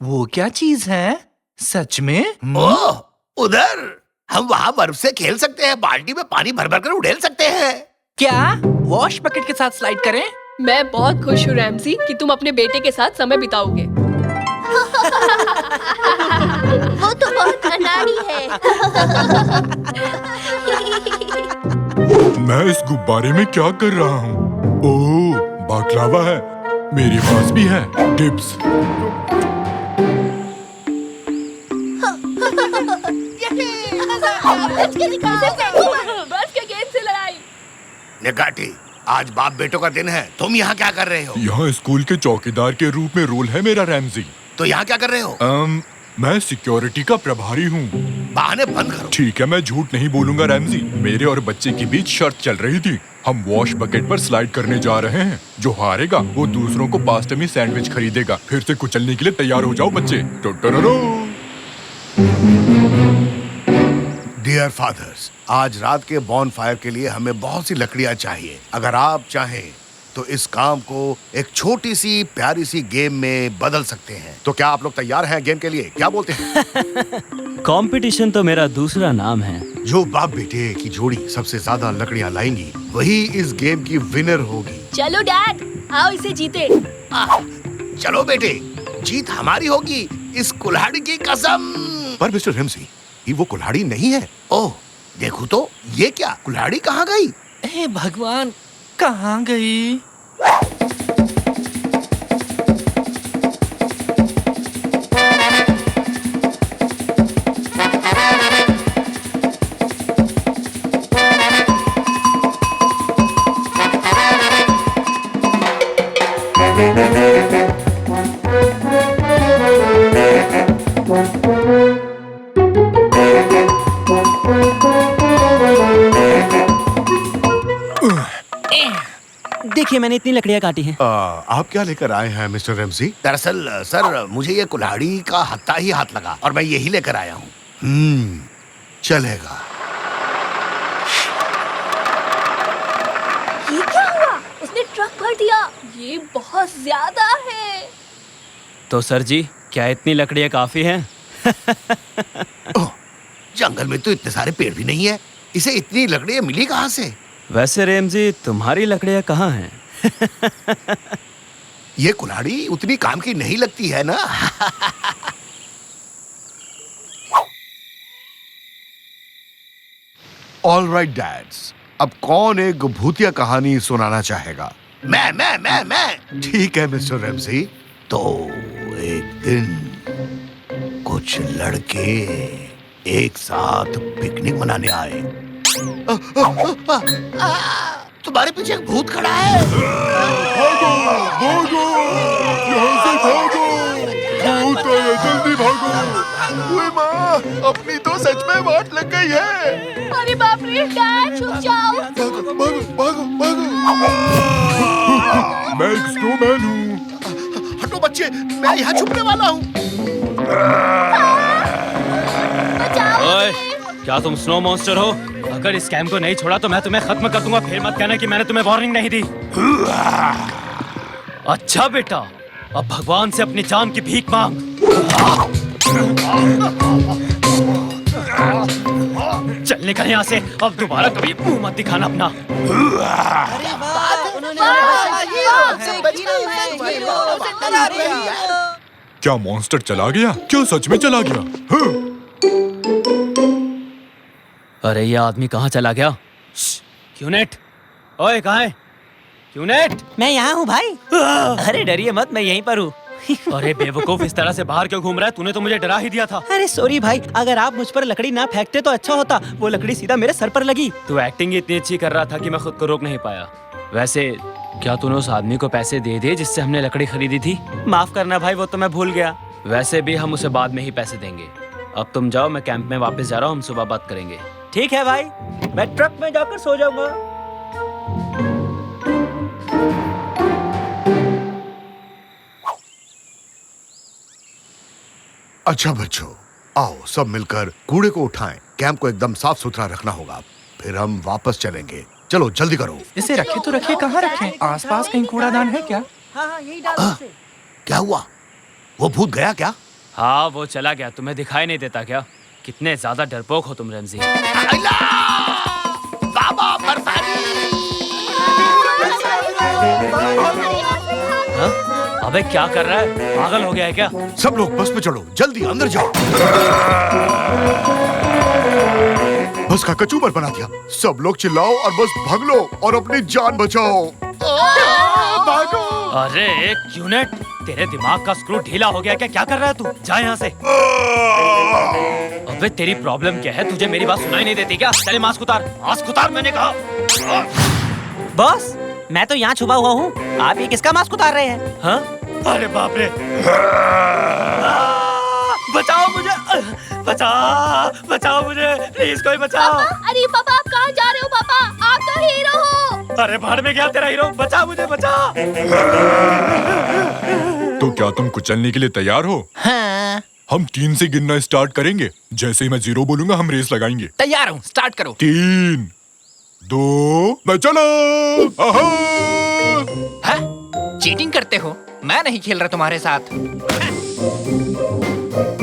S13: वो क्या चीज है? सच में?
S6: ओह, उधर हम वहाँ बर्फ से खेल सकते हैं, बाल्टी में पानी भर भर कर उड़ेल सकते हैं।
S13: क्या वॉश बकेट के साथ स्लाइड करें?
S9: मैं बहुत खुश हूँ रैमजी कि तुम अपने बेटे के साथ समय बिताओगे।
S7: वो तो बहुत अनाड़ी है।
S4: मैं इस गुब्बारे में क्या कर रहा हूँ? ओह, बाकलावा है। मेरे पास भी है टिप्स।
S9: बस के गेंद से लड़ाई।
S6: निगाटी, आज बाप बेटों का दिन है, तुम यहाँ क्या कर रहे हो?
S4: यहाँ स्कूल के चौकीदार के रूप में रोल है मेरा रैमजी।
S6: तो यहाँ क्या कर रहे हो?
S4: मैं सिक्योरिटी का प्रभारी हूँ।
S6: बहाने बंद करो।
S4: ठीक है, मैं झूठ नहीं बोलूंगा रैमजी। मेरे और बच्चे के बीच शर्त चल रही थी। हम वॉश बकेट पर स्लाइड करने जा रहे हैं। जो हारेगा वो दूसरों को पास्ता में सैंडविच खरीदेगा। फिर से कुचलने के लिए तैयार हो जाओ बच्चे।
S6: डियर फादर्स, आज रात के बॉनफायर के लिए हमें बहुत सी लकड़ियाँ चाहिए। अगर आप चाहें तो इस काम को एक छोटी सी प्यारी सी गेम में बदल सकते हैं। तो क्या आप लोग तैयार हैं गेम के लिए? क्या बोलते हैं?
S15: कंपटीशन तो मेरा दूसरा नाम है।
S6: जो बाप बेटे की जोड़ी सबसे ज्यादा लकड़ियाँ लाएंगी वही इस गेम की विनर होगी।
S7: चलो डैड, आओ इसे जीते।
S6: चलो बेटे, जीत हमारी होगी, इस कुल्हाड़ी की कसम। पर मिस्टर रेमसी, ये वो कुल्हाड़ी नहीं है। ओह, देखो तो ये क्या, कुल्हाड़ी कहाँ गई?
S13: हे भगवान, कहाँ गई?
S15: देखिए, मैंने इतनी लकड़ियाँ काटी हैं।
S6: आप क्या लेकर आए हैं मिस्टर रेमसी? दरअसल सर, मुझे ये कुल्हाड़ी का हत्था ही हाथ लगा और मैं यही लेकर आया हूँ। चलेगा।
S7: ये क्या हुआ? उसने ट्रक भर दिया। ये बहुत ज्यादा है।
S15: तो सर जी, क्या इतनी लकड़ियाँ काफी हैं?
S6: जंगल में तो इतने सारे पेड़ भी नहीं है, इसे इतनी लकड़ियाँ मिली कहाँ से?
S15: वैसे रेमजी, तुम्हारी लकड़ियाँ कहाँ हैं?
S6: ये कुल्हाड़ी उतनी काम की नहीं लगती है ना? ऑल राइट डैड्स, अब कौन एक भूतिया कहानी सुनाना चाहेगा? मैं। ठीक है मिस्टर रेमसी। तो एक दिन कुछ लड़के एक साथ पिकनिक मनाने आए। तुम्हारे पीछे एक भूत खड़ा है।
S4: भागो, भागो, यहाँ से भागो, भूत आया, जल्दी भागो। ओए माँ, अपनी तो सच में वाट लग गई है।
S7: अरे बाप रे, डैड छुप जाओ।
S4: भागो, भागो, भागो, भागो। मैं एक स्नोमैन हूँ।
S6: हटो बच्चे, मैं यहाँ छुपने वाला हूँ।
S15: ओए, क्या तुम स्नो मॉन्स्टर हो? अगर इस कैंप को नहीं छोड़ा तो मैं तुम्हें खत्म कर दूंगा। फिर मत कहना कि मैंने तुम्हें वार्निंग नहीं दी। अच्छा बेटा, अब भगवान से अपनी जान की भीख मांग। चल निकल यहाँ से, अब दोबारा कभी मुंह मत दिखाना अपना।
S4: क्या मॉन्स्टर चला गया? क्या सच में चला गया? हाँ।
S15: अरे ये आदमी कहाँ चला गया? क्यूनेट, ओए कहाँ है? क्यूनेट,
S5: मैं यहाँ हूँ भाई।
S15: अरे डरिए मत, मैं यहीं पर हूँ। अरे बेवकूफ, इस तरह से बाहर क्यों घूम रहा है? तूने तो मुझे डरा ही दिया था।
S5: अरे सॉरी भाई, अगर आप मुझ पर लकड़ी ना फेंकते तो अच्छा होता। वो लकड़ी सीधा मेरे सर पर लगी।
S15: तू एक्टिंग ही इतनी अच्छी कर रहा था कि मैं खुद को रोक नहीं पाया। वैसे क्या तूने उस आदमी को पैसे दे दिए जिससे हमने लकड़ी खरीदी थी?
S5: माफ करना भाई, वो तो मैं भूल गया।
S15: वैसे भी हम उसे बाद में ही पैसे देंगे। अब तुम जाओ, मैं कैंप में वापस जा रहा हूँ। हम सुबह बात करेंगे।
S5: ठीक है भाई, मैं ट्रक में जाकर सो जाऊंगा।
S6: अच्छा बच्चों, आओ सब मिलकर कूड़े को उठाएं। कैंप को एकदम साफ सुथरा रखना होगा, फिर हम वापस चलेंगे। चलो जल्दी करो।
S13: इसे रखे तो रखे, कहाँ रखें? आसपास कहीं कूड़ादान है क्या?
S5: हाँ, यही डाल दो।
S6: क्या हुआ? वो भूत गया क्या?
S15: हाँ, वो चला गया। तुम्हें दिखाई नहीं देता क्या? कितने ज्यादा डरपोक हो तुम रेमजी।
S6: बाबा बर्फानी।
S15: हाँ? अबे क्या कर रहा है? पागल हो गया है क्या?
S6: सब लोग बस में चढ़ो, जल्दी अंदर जाओ। बस का कचूमर बना दिया। सब लोग चिल्लाओ और बस भाग लो और अपनी जान बचाओ। भागो।
S15: अरे क्यूनेट, तेरे दिमाग का स्क्रू ढीला हो गया क्या? क्या कर रहा है तू? जा यहाँ से। अबे तेरी प्रॉब्लम क्या है? तुझे मेरी बात सुनाई नहीं देती क्या? चले मास्क उतार, मास्क उतार मैंने कहा।
S14: बॉस, मैं तो यहाँ छुपा हुआ हूँ। आप ये किसका मास्क उतार रहे हैं? हाँ?
S10: अरे बाप रे! बचाओ मुझे! बचाओ मुझे! प्लीज कोई बचाओ!
S7: अरे पापा, आप कहाँ जा रहे हो पापा? आप तो हीरो हो।
S10: अरे भाड़ में गया तेरा हीरो! बचा मुझे, बचा!
S4: तो क्या तुम कुचलने के लिए तैयार हो?
S11: हाँ।
S4: हम 3 से गिनना स्टार्ट करेंगे। जैसे ही मैं 0 बोलूंगा हम रेस लगाएंगे।
S13: तैयार हूँ, स्टार्ट करो।
S4: 3, 2, मैं चला!
S13: हाँ? चीटिंग करते हो? मैं नहीं खेल रहा तुम्हारे साथ।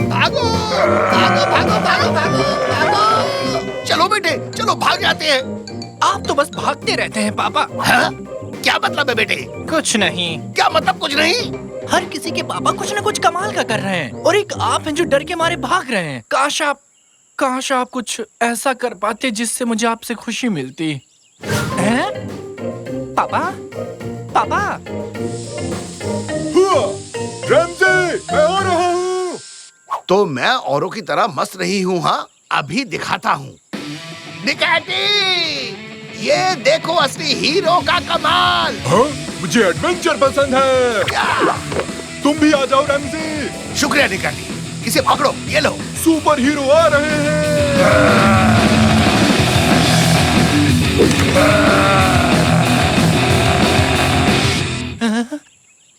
S8: भागो भागो भागो भागो भागो भागो! चलो बेटे, चलो भाग जाते हैं।
S13: आप तो बस भागते रहते हैं पापा।
S8: हाँ? क्या मतलब है बेटे?
S13: कुछ नहीं।
S8: क्या मतलब कुछ नहीं?
S13: हर किसी के पापा कुछ न कुछ कमाल का कर रहे हैं और एक आप हैं जो डर के मारे भाग रहे हैं। काश आप कुछ ऐसा कर पाते जिससे मुझे आपसे खुशी मिलती। हैं? पापा? पापा?
S3: रैमजी, मैं आ रहा हूँ।
S6: तो मैं औरों की तरह मस्त नहीं हूँ। हाँ, अभी दिखाता हूँ। निकैटी, ये देखो असली हीरो का कमाल।
S4: हाँ? मुझे एडवेंचर पसंद है। तुम भी आ जाओ रैमजी।
S6: शुक्रिया निकैटी, इसे पकड़ो, ये लो।
S4: सुपर हीरो आ रहे हैं।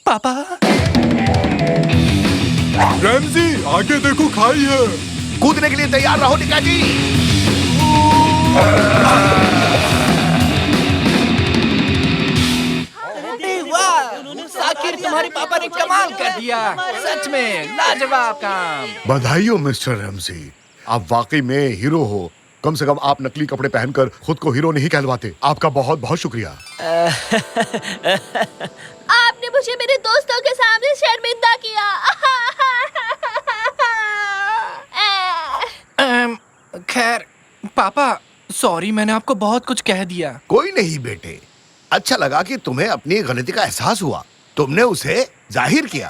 S13: पापा?
S4: रैमजी, आगे देखो, खाई है।
S6: कूदने के लिए तैयार रहो निकैटी।
S13: आखिर तुम्हारे पापा ने कमाल कर दिया। सच में लाजवाब काम।
S3: बधाई हो मिस्टर रैमजी, आप वाकई में हीरो हो। कम से कम आप नकली कपड़े पहनकर खुद को हीरो नहीं कहलवाते। आपका बहुत बहुत शुक्रिया।
S7: आपने मुझे मेरे दोस्तों के सामने शर्मिंदा किया।
S13: खैर पापा, सॉरी, मैंने आपको बहुत कुछ कह दिया।
S6: कोई नहीं बेटे, अच्छा लगा कि तुम्हें अपनी गलती का एहसास हुआ। तुमने उसे जाहिर किया।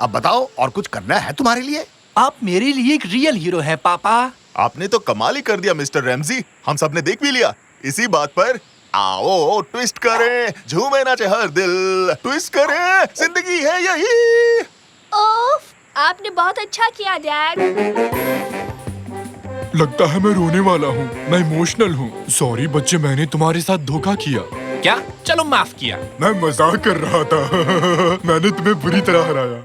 S6: अब बताओ, और कुछ करना है तुम्हारे लिए?
S13: आप मेरे लिए एक रियल हीरो हैं पापा।
S8: आपने तो कमाल ही कर दिया मिस्टर रैमजी। हम सब ने देख भी लिया। इसी बात पर आओ ट्विस्ट करें, झूमे नाचे हर दिल, ट्विस्ट करें, जिंदगी है यही।
S7: ओफ, आपने बहुत अच्छा किया डैड।
S4: लगता है मैं रोने वाला हूँ। मैं इमोशनल हूँ। सॉरी बच्चे, मैंने तुम्हारे साथ धोखा किया।
S13: क्या? चलो माफ किया।
S4: मैं मजाक कर रहा था। मैंने तुम्हें बुरी तरह हराया।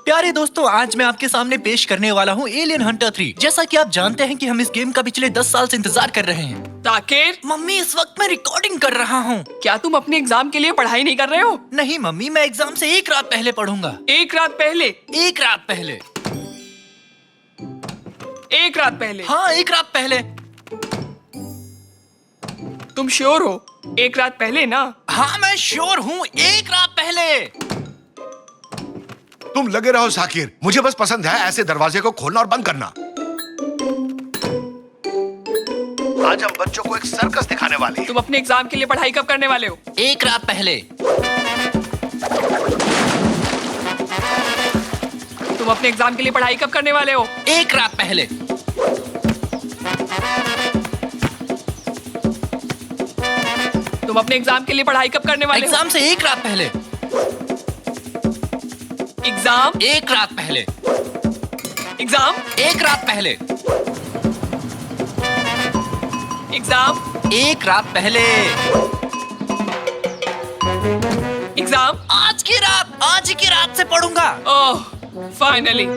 S13: प्यारे दोस्तों, आज मैं आपके सामने पेश करने वाला हूँ एलियन हंटर 3। जैसा कि आप जानते हैं कि हम इस गेम का पिछले 10 साल से इंतजार कर रहे हैं। ताकिर, मम्मी इस वक्त मैं रिकॉर्डिंग कर रहा हूँ।
S9: क्या तुम अपने एग्जाम के लिए पढ़ाई नहीं कर रहे हो?
S13: नहीं मम्मी, मैं एग्जाम से एक रात पहले पढ़ूंगा।
S9: एक रात पहले?
S13: एक रात पहले।
S9: एक रात पहले?
S13: हाँ, एक रात पहले।
S9: तुम श्योर हो? एक रात पहले ना?
S13: हाँ मैं श्योर हूँ, एक रात पहले।
S6: तुम लगे रहो साकिर, मुझे बस पसंद है ऐसे दरवाजे को खोलना और बंद करना। आज हम बच्चों को एक सर्कस दिखाने वाले हैं।
S9: तुम अपने एग्जाम के लिए पढ़ाई कब करने वाले हो?
S13: एक रात पहले।
S9: तुम अपने एग्जाम के लिए पढ़ाई कब करने वाले हो?
S13: एक रात पहले।
S9: तुम अपने एग्जाम के लिए पढ़ाई कब करने वाले हो?
S13: एग्जाम से एक रात पहले।
S9: एग्जाम
S13: एक रात पहले।
S9: एग्जाम
S13: एक रात पहले।
S9: एग्जाम
S13: एक रात पहले।
S9: एग्जाम
S13: आज की रात, आज की रात से पढ़ूंगा।
S9: Oh, finally.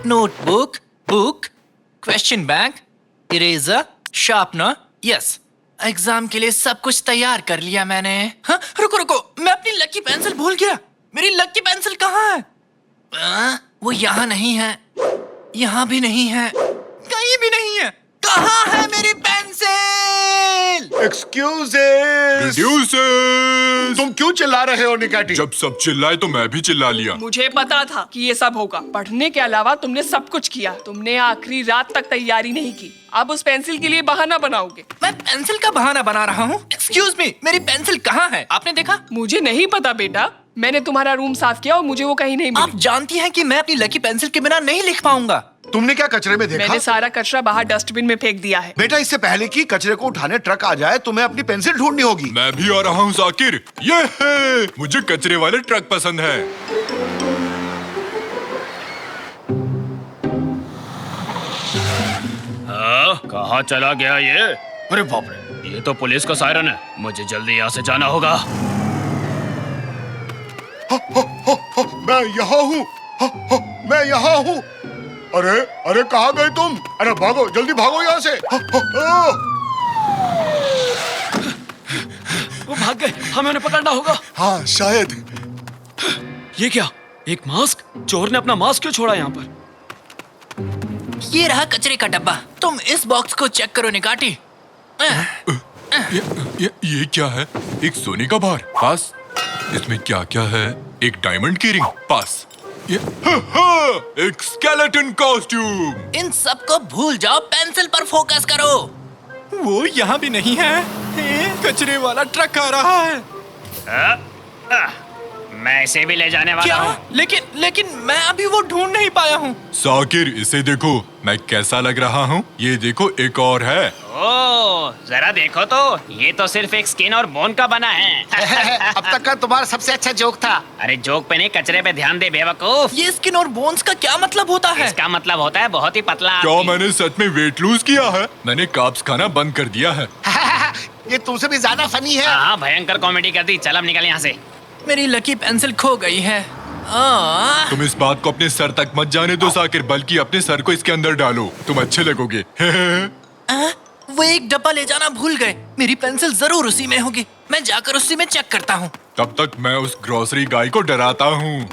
S13: Notebook, book, question bank, eraser, sharpener, yes. Exam के लिए सब कुछ तैयार कर लिया मैंने। हाँ, रुको रुको, मैं अपनी लकी पेंसिल भूल गया। मेरी लकी पेंसिल कहाँ है? वो यहाँ नहीं है, यहाँ भी नहीं है, कहीं भी नहीं है। कहाँ है मेरी पेंसिल?
S6: एक्सक्यूजेस। तुम क्यों चिल्ला रहे हो निकाटी?
S4: जब सब चिल्लाए तो मैं भी चिल्ला लिया।
S9: मुझे पता था कि ये सब होगा। पढ़ने के अलावा तुमने सब कुछ किया। तुमने आखिरी रात तक तैयारी नहीं की। अब उस पेंसिल के लिए बहाना बनाओगे।
S13: मैं पेंसिल का बहाना बना रहा हूँ? एक्सक्यूज मी, मेरी पेंसिल कहाँ है? आपने देखा?
S9: मुझे नहीं पता बेटा। मैंने तुम्हारा रूम साफ किया और मुझे वो कहीं नहीं मिली।
S13: आप जानती हैं कि मैं अपनी लकी पेंसिल के बिना नहीं लिख पाऊंगा।
S6: तुमने क्या कचरे में देखा?
S9: मैंने सारा कचरा बाहर डस्टबिन में फेंक दिया है।
S6: बेटा, इससे पहले कि कचरे को उठाने ट्रक आ जाए तुम्हें अपनी पेंसिल ढूंढनी होगी।
S4: मैं भी आ रहा हूँ जाकिर। ये है, मुझे कचरे वाले ट्रक पसंद है।
S2: कहाँ चला गया ये? अरे बाप रे, ये तो पुलिस का सायरन है। मुझे जल्दी यहाँ से जाना होगा।
S3: मैं यहाँ हूँ। मैं यहाँ हूँ। अरे अरे कहाँ गए तुम? अरे भागो, जल्दी भागो यहाँ से।
S15: वो भाग गए, हमें उन्हें पकड़ना होगा।
S3: हाँ शायद।
S15: ये क्या? एक मास्क? चोर ने अपना मास्क क्यों छोड़ा यहाँ पर?
S13: ये रहा कचरे का डब्बा। तुम इस बॉक्स को चेक करो निकाटी।
S4: ये क्या है? एक सोने का बार पास। इसमें क्या क्या है? एक डायमंड की रिंग पास। एक स्केलेटन कॉस्ट्यूम।
S13: इन सब को भूल जाओ, पेंसिल पर फोकस करो।
S8: वो यहाँ भी नहीं है। कचरे वाला ट्रक आ रहा है।
S14: मैं इसे भी ले जाने वाला हूँ।
S13: लेकिन मैं अभी वो ढूंढ नहीं पाया हूँ।
S4: साकिर, इसे देखो, मैं कैसा लग रहा हूँ। ये देखो, एक और है।
S14: ओह, जरा देखो तो, ये तो सिर्फ एक स्किन और बोन का बना है।
S8: अब तक का तुम्हारा सबसे अच्छा जोक था।
S14: अरे जोक पे नहीं, कचरे पे ध्यान दे बेवकूफ।
S13: ये स्किन और बोन्स का क्या मतलब होता है?
S14: इसका मतलब होता है बहुत ही पतला
S4: क्या
S14: आदमी।
S4: मैंने सच में वेट लूज किया है? मैंने कार्ब्स खाना बंद कर दिया है।
S8: ये तुमसे भी ज्यादा फनी है।
S14: हाँ, भयंकर कॉमेडी कर दी। चल अब निकल यहाँ से।
S13: मेरी लकी पेंसिल खो गई है।
S4: तुम इस बात को अपने सर तक मत जाने दो साकिर, बल्कि अपने सर को इसके अंदर डालो, तुम अच्छे लगोगे।
S13: वो एक डब्बा ले जाना भूल गए। मेरी पेंसिल जरूर उसी में होगी। मैं जाकर उसी में चेक करता हूँ।
S4: तब तक मैं उस ग्रोसरी गाय को डराता हूँ।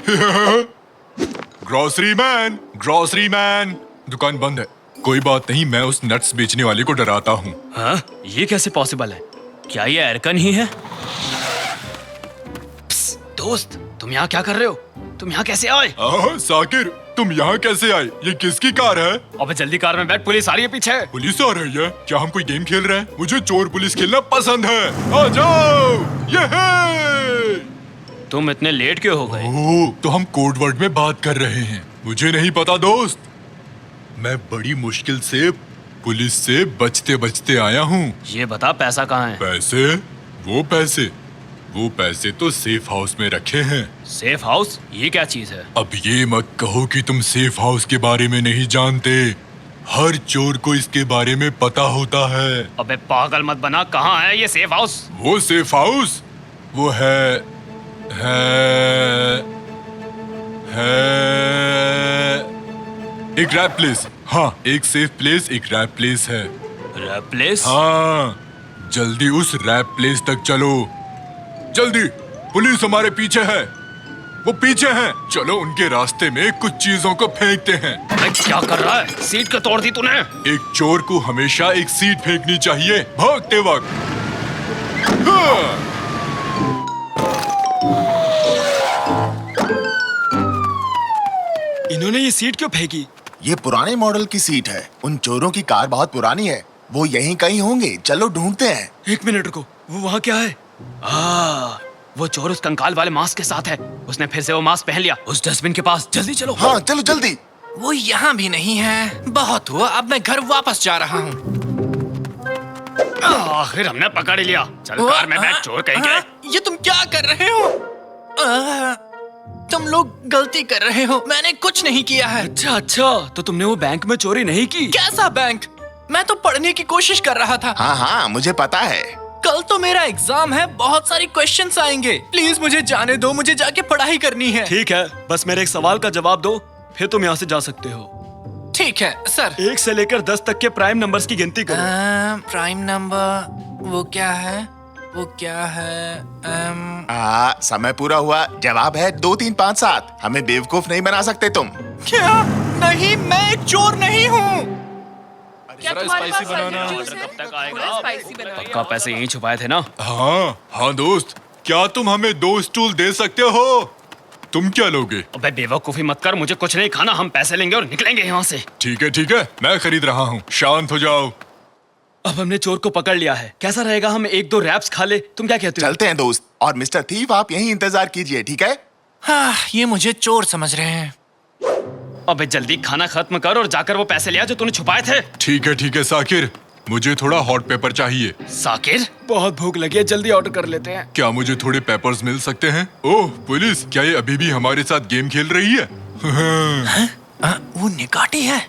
S4: ग्रोसरी मैन, दुकान बंद है। कोई बात नहीं, मैं उस नट्स बेचने वाले को डराता हूँ।
S15: हाँ, ये कैसे पॉसिबल है? क्या ये एरकन ही है? दोस्त, तुम यहाँ क्या कर रहे हो? तुम यहाँ कैसे आए?
S4: साकिर, तुम यहाँ कैसे आए? ये किसकी कार है?
S2: अबे जल्दी कार में बैठ, पुलिस आ रही है पीछे।
S4: पुलिस आ रही है? क्या हम कोई गेम खेल रहे हैं? मुझे चोर पुलिस खेलना पसंद है। आ जाओ, ये है।
S15: तुम इतने लेट क्यों हो गए?
S4: ओह, तो हम कोड वर्ड में बात कर रहे हैं। मुझे नहीं पता दोस्त। मैं बड़ी मुश्किल से पुलिस से बचते बचते आया हूँ।
S15: ये बता, पैसा कहाँ है?
S4: पैसे? वो पैसे तो सेफ हाउस में रखे हैं।
S15: Safe house? ये क्या चीज है?
S4: अब ये मत कहो कि तुम सेफ हाउस के बारे में नहीं जानते। हर चोर को इसके बारे में पता होता है।
S2: अबे पागल मत बना, कहाँ है ये सेफ हाउस?
S4: वो सेफ हाउस वो है एक रैप प्लेस। हाँ, एक सेफ प्लेस, एक रैप प्लेस है।
S15: Rap place?
S4: हाँ, जल्दी उस रैप प्लेस तक चलो। जल्दी, पुलिस हमारे पीछे है। वो पीछे हैं। चलो उनके रास्ते में कुछ चीजों को फेंकते हैं।
S2: क्या कर रहा है? सीट क्यों तोड़ दी तूने?
S4: एक चोर को हमेशा एक सीट फेंकनी चाहिए भागते वक्त। हाँ।
S15: इन्होंने ये सीट क्यों फेंकी?
S8: ये पुराने मॉडल की सीट है। उन चोरों की कार बहुत पुरानी है। वो यहीं कहीं होंगे। चलो ढूंढते हैं।
S15: 1 मिनट रुको, वो वहाँ क्या है? वो चोर उस कंकाल वाले मास्क के साथ है। उसने फिर से वो मास्क पहन लिया। उस डस्टबिन के पास जल्दी चलो।
S8: हाँ, चलो जल्दी।
S13: वो यहाँ भी नहीं है। बहुत हुआ, अब मैं घर वापस जा रहा हूँ।
S2: आखिर हमने पकड़ लिया। चल कार में बैठ, चोर कहीं गए।
S13: ये तुम क्या कर रहे हो? तुम लोग गलती कर रहे हो। मैंने कुछ नहीं किया है।
S15: अच्छा, तो तुमने वो बैंक में चोरी नहीं की?
S13: कैसा बैंक? मैं तो पढ़ने की कोशिश कर रहा था।
S8: हाँ, मुझे पता है।
S13: कल तो मेरा एग्जाम है, बहुत सारी क्वेश्चंस आएंगे। प्लीज मुझे जाने दो, मुझे जाके पढ़ाई करनी है।
S15: ठीक है, बस मेरे एक सवाल का जवाब दो, फिर तुम यहाँ से जा सकते हो।
S13: ठीक है सर।
S15: 1 से लेकर 10 तक के प्राइम नंबर्स की गिनती करो।
S13: प्राइम नंबर वो क्या है?
S8: समय पूरा हुआ। जवाब है 2 3 5 7। हमें बेवकूफ नहीं बना सकते तुम।
S13: क्या? नहीं, मैं एक चोर नहीं हूँ।
S9: क्या तुम्हारे पास जूस है? थोड़ा स्पाइसी बनाओ।
S2: पक्का पैसे यहीं छुपाए थे ना?
S4: हाँ दोस्त, क्या तुम हमें 2 स्टूल दे सकते हो? तुम क्या लोगे?
S2: अबे बेवकूफी मत कर, मुझे कुछ नहीं खाना, हम पैसे लेंगे और निकलेंगे यहाँ से।
S4: ठीक है, मैं खरीद रहा हूँ, शांत हो जाओ।
S2: अब हमने चोर को पकड़ लिया है, कैसा रहेगा हम 1-2 रैप्स खा ले? तुम क्या कहते हो?
S8: चलते हैं दोस्त, और मिस्टर थीफ आप यहीं इंतजार कीजिए, ठीक है?
S13: हाँ, ये मुझे चोर समझ रहे हैं।
S2: अबे जल्दी खाना खत्म कर और जाकर वो पैसे ले आ जो तूने छुपाए थे।
S4: ठीक है साकिर, मुझे थोड़ा हॉट पेपर चाहिए।
S2: साकिर, बहुत भूख लगी है, जल्दी ऑर्डर कर लेते हैं।
S4: क्या मुझे थोड़े पेपर्स मिल सकते हैं? ओह पुलिस, क्या ये अभी भी हमारे साथ गेम खेल रही है?
S13: वो निकाटी है।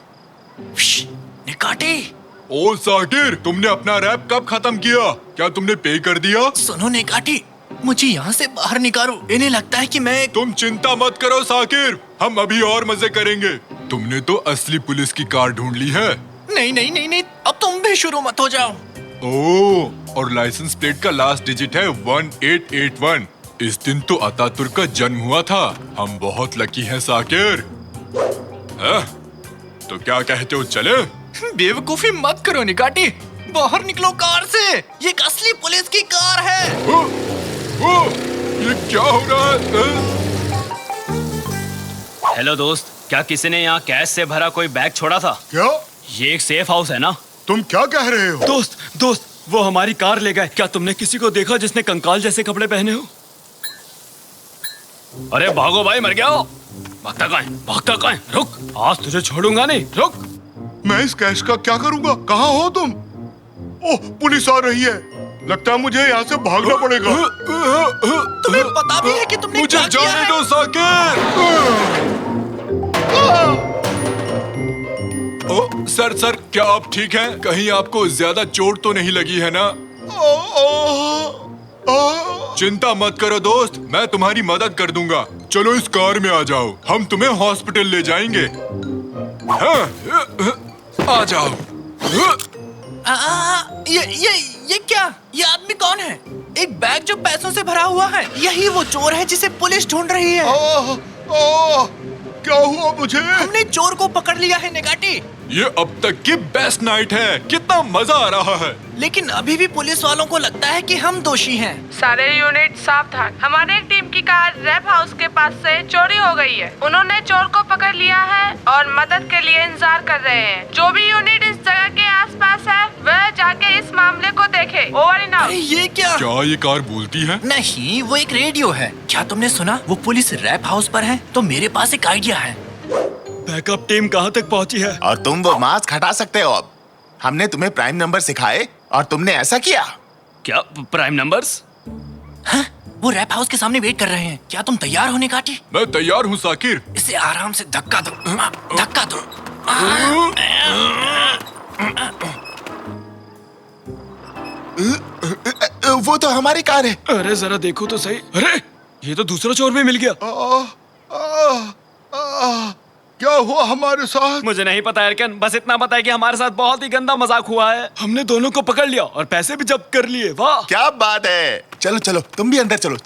S13: निकाटी।
S4: ओ साकिर, तुमने अपना रैप कब खत्म किया? क्या तुमने पे कर दिया?
S13: सुनो निकाटी, मुझे यहाँ से बाहर निकालो, इन्हें लगता है कि मैं...
S4: तुम चिंता मत करो साकिर, हम अभी और मजे करेंगे। तुमने तो असली पुलिस की कार ढूंढ ली है।
S13: नहीं, अब तुम भी शुरू मत हो जाओ।
S4: ओह, और लाइसेंस प्लेट का लास्ट डिजिट है 1881। इस दिन तो अतातुर्क का जन्म हुआ था। हम बहुत लकी हैं साकिर। तो क्या कहते हो, चले?
S13: बेवकूफी मत करो निकाटी, बाहर निकलो कार से, ये एक असली पुलिस की कार है।
S4: ये क्या हो रहा है?
S2: हेलो दोस्त, क्या किसी ने यहाँ कैश से भरा कोई बैग छोड़ा था?
S3: क्या?
S2: ये एक सेफ हाउस है ना?
S3: तुम क्या कह रहे हो?
S2: दोस्त, वो हमारी कार ले गए। क्या तुमने किसी को देखा जिसने कंकाल जैसे कपड़े पहने हो? अरे भागो भाई, मर गया हो। भागता कहाँ है? रुक, आज तुझे छोड़ूंगा नहीं, रुक।
S3: मैं इस कैश का क्या करूंगा? कहाँ हो तुम? ओह, पुलिस आ रही है, लगता है मुझे यहाँ से भागना पड़ेगा।
S13: तुम्हें पता भी है कि तुमने
S4: मुझे
S13: क्या किया
S4: जाने
S13: है?
S4: दो साकिर। ओ सर, क्या आप ठीक हैं? कहीं आपको ज्यादा चोट तो नहीं लगी है ना? चिंता मत करो दोस्त, मैं तुम्हारी मदद कर दूंगा। चलो इस कार में आ जाओ, हम तुम्हें हॉस्पिटल ले जाएंगे। आ जाओ।
S13: ये क्या? ये आदमी कौन है? एक बैग जो पैसों से भरा हुआ है, यही वो चोर है जिसे पुलिस ढूंढ रही है।
S3: क्या हुआ मुझे?
S13: हमने चोर को पकड़ लिया है निकाटी।
S4: ये अब तक की बेस्ट नाइट है, कितना मजा आ रहा है।
S13: लेकिन अभी भी पुलिस वालों को लगता है कि हम दोषी हैं।
S12: सारे यूनिट सावधान, हमारे टीम की कार रैप हाउस के पास से चोरी हो गई है। उन्होंने चोर को पकड़ लिया है और मदद के लिए इंतजार कर रहे हैं। जो भी यूनिट इस जगह के आसपास है वह जाके इस मामले को देखे। Over and out.
S13: ये क्या
S4: ये कार बोलती है?
S13: नहीं, वो एक रेडियो है। क्या तुमने सुना? वो पुलिस रैप हाउस पर है। तो मेरे पास एक आइडिया है।
S2: बैकअप टीम कहाँ तक पहुँची है?
S8: और तुम वो मास्क हटा सकते हो अब। हमने तुम्हें प्राइम नंबर सिखाए और तुमने ऐसा किया।
S2: क्या प्राइम नंबर्स?
S13: हाँ, वो रैप हाउस के सामने वेट कर रहे हैं। क्या तुम तैयार हो निकाटी?
S4: मैं तैयार हूँ साकिर।
S13: इसे आराम से धक्का दो।
S8: वो तो हमारी कार है।
S2: अरे जरा देखो तो सही। अरे ये तो दूसरा चोर भी मिल गया।
S3: क्या हुआ हमारे साथ?
S2: मुझे नहीं पता एरकन, बस इतना पता है कि हमारे साथ बहुत ही गंदा मजाक हुआ है। हमने दोनों को पकड़ लिया और पैसे भी जब्त कर लिए। वाह
S8: क्या बात है। चलो तुम भी अंदर चलो।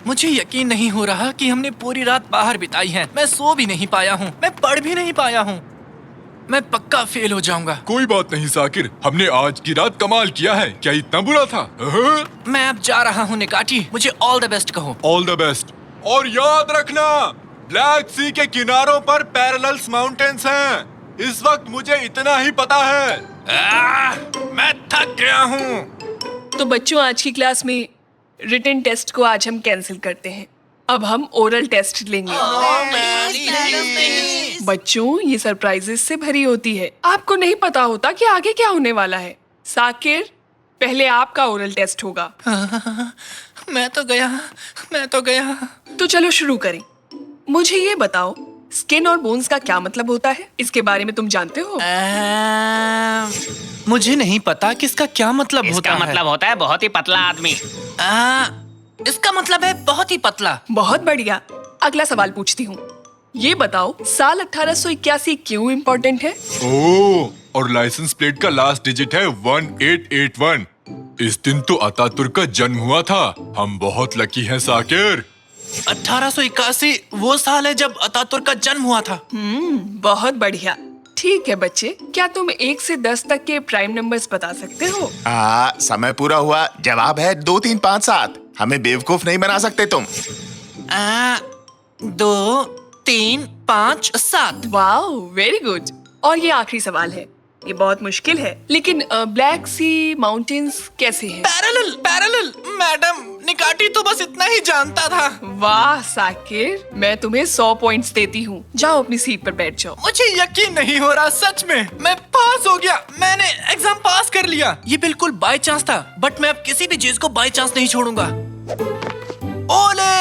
S13: मुझे यकीन नहीं हो रहा कि हमने पूरी रात बाहर बिताई है। मैं सो भी नहीं पाया हूँ, मैं पढ़ भी नहीं पाया हूँ। मैं पक्का फेल हो जाऊंगा।
S4: कोई बात नहीं साकिर, हमने आज की रात कमाल किया है। क्या इतना बुरा था?
S13: मैं अब जा रहा हूँ निकाटी, मुझे ऑल द बेस्ट कहो।
S4: All the best. और याद रखना, ब्लैक सी के किनारों पर पैरेलल्स माउंटेन्स हैं। इस वक्त मुझे इतना ही पता है।
S13: मैं थक गया हूँ।
S9: तो बच्चों, आज की क्लास में रिटन टेस्ट को आज हम कैंसिल करते हैं। अब हम ओरल टेस्ट लेंगे। बच्चों, ये सरप्राइजेस से भरी होती है। आपको नहीं पता होता कि आगे क्या होने वाला है। साकिर, पहले आपका ओरल टेस्ट होगा।
S13: मैं तो गया।
S9: तो चलो शुरू करें। मुझे ये बताओ, स्किन और बोन्स का क्या मतलब होता है? इसके बारे में तुम जानते हो?
S13: मुझे नहीं पता कि इसका क्या मतलब होता है।
S14: इसका मतलब होता है बहुत ही पतला आदमी।
S13: इसका मतलब है बहुत ही पतला।
S9: बहुत बढ़िया। अगला सवाल पूछती हूँ। ये बताओ, साल 1881 क्यों इम्पोर्टेंट है?
S4: और लाइसेंस प्लेट का लास्ट डिजिट है 1881। इस दिन तो अतातुर्क का जन्म हुआ था। हम बहुत लकी हैं साकिर।
S13: 1881 वो साल है जब अतातुर्क का जन्म हुआ था।
S9: बहुत बढ़िया। ठीक है बच्चे, क्या तुम 1 से 10 तक के प्राइम नंबर्स बता सकते हो?
S8: समय पूरा हुआ। जवाब है 2, 3, 5, 7। हमें बेवकूफ नहीं बना सकते तुम।
S13: 2, 3, 5, 7।
S9: Wow, very good. और ये आखिरी सवाल है, ये बहुत मुश्किल है, लेकिन ब्लैक सी माउंटेन्स कैसे हैं?
S13: पैरेलल मैडम, निकाटी तो बस इतना ही जानता था।
S9: वाह साकिर, मैं तुम्हें 100 पॉइंट्स देती हूँ। जाओ अपनी सीट पर बैठ जाओ।
S13: मुझे यकीन नहीं हो रहा, सच में मैं पास हो गया। मैंने एग्जाम पास कर लिया। ये बिल्कुल बाय चांस था, बट मैं अब किसी भी चीज को बाय चांस नहीं छोड़ूंगा। ओले!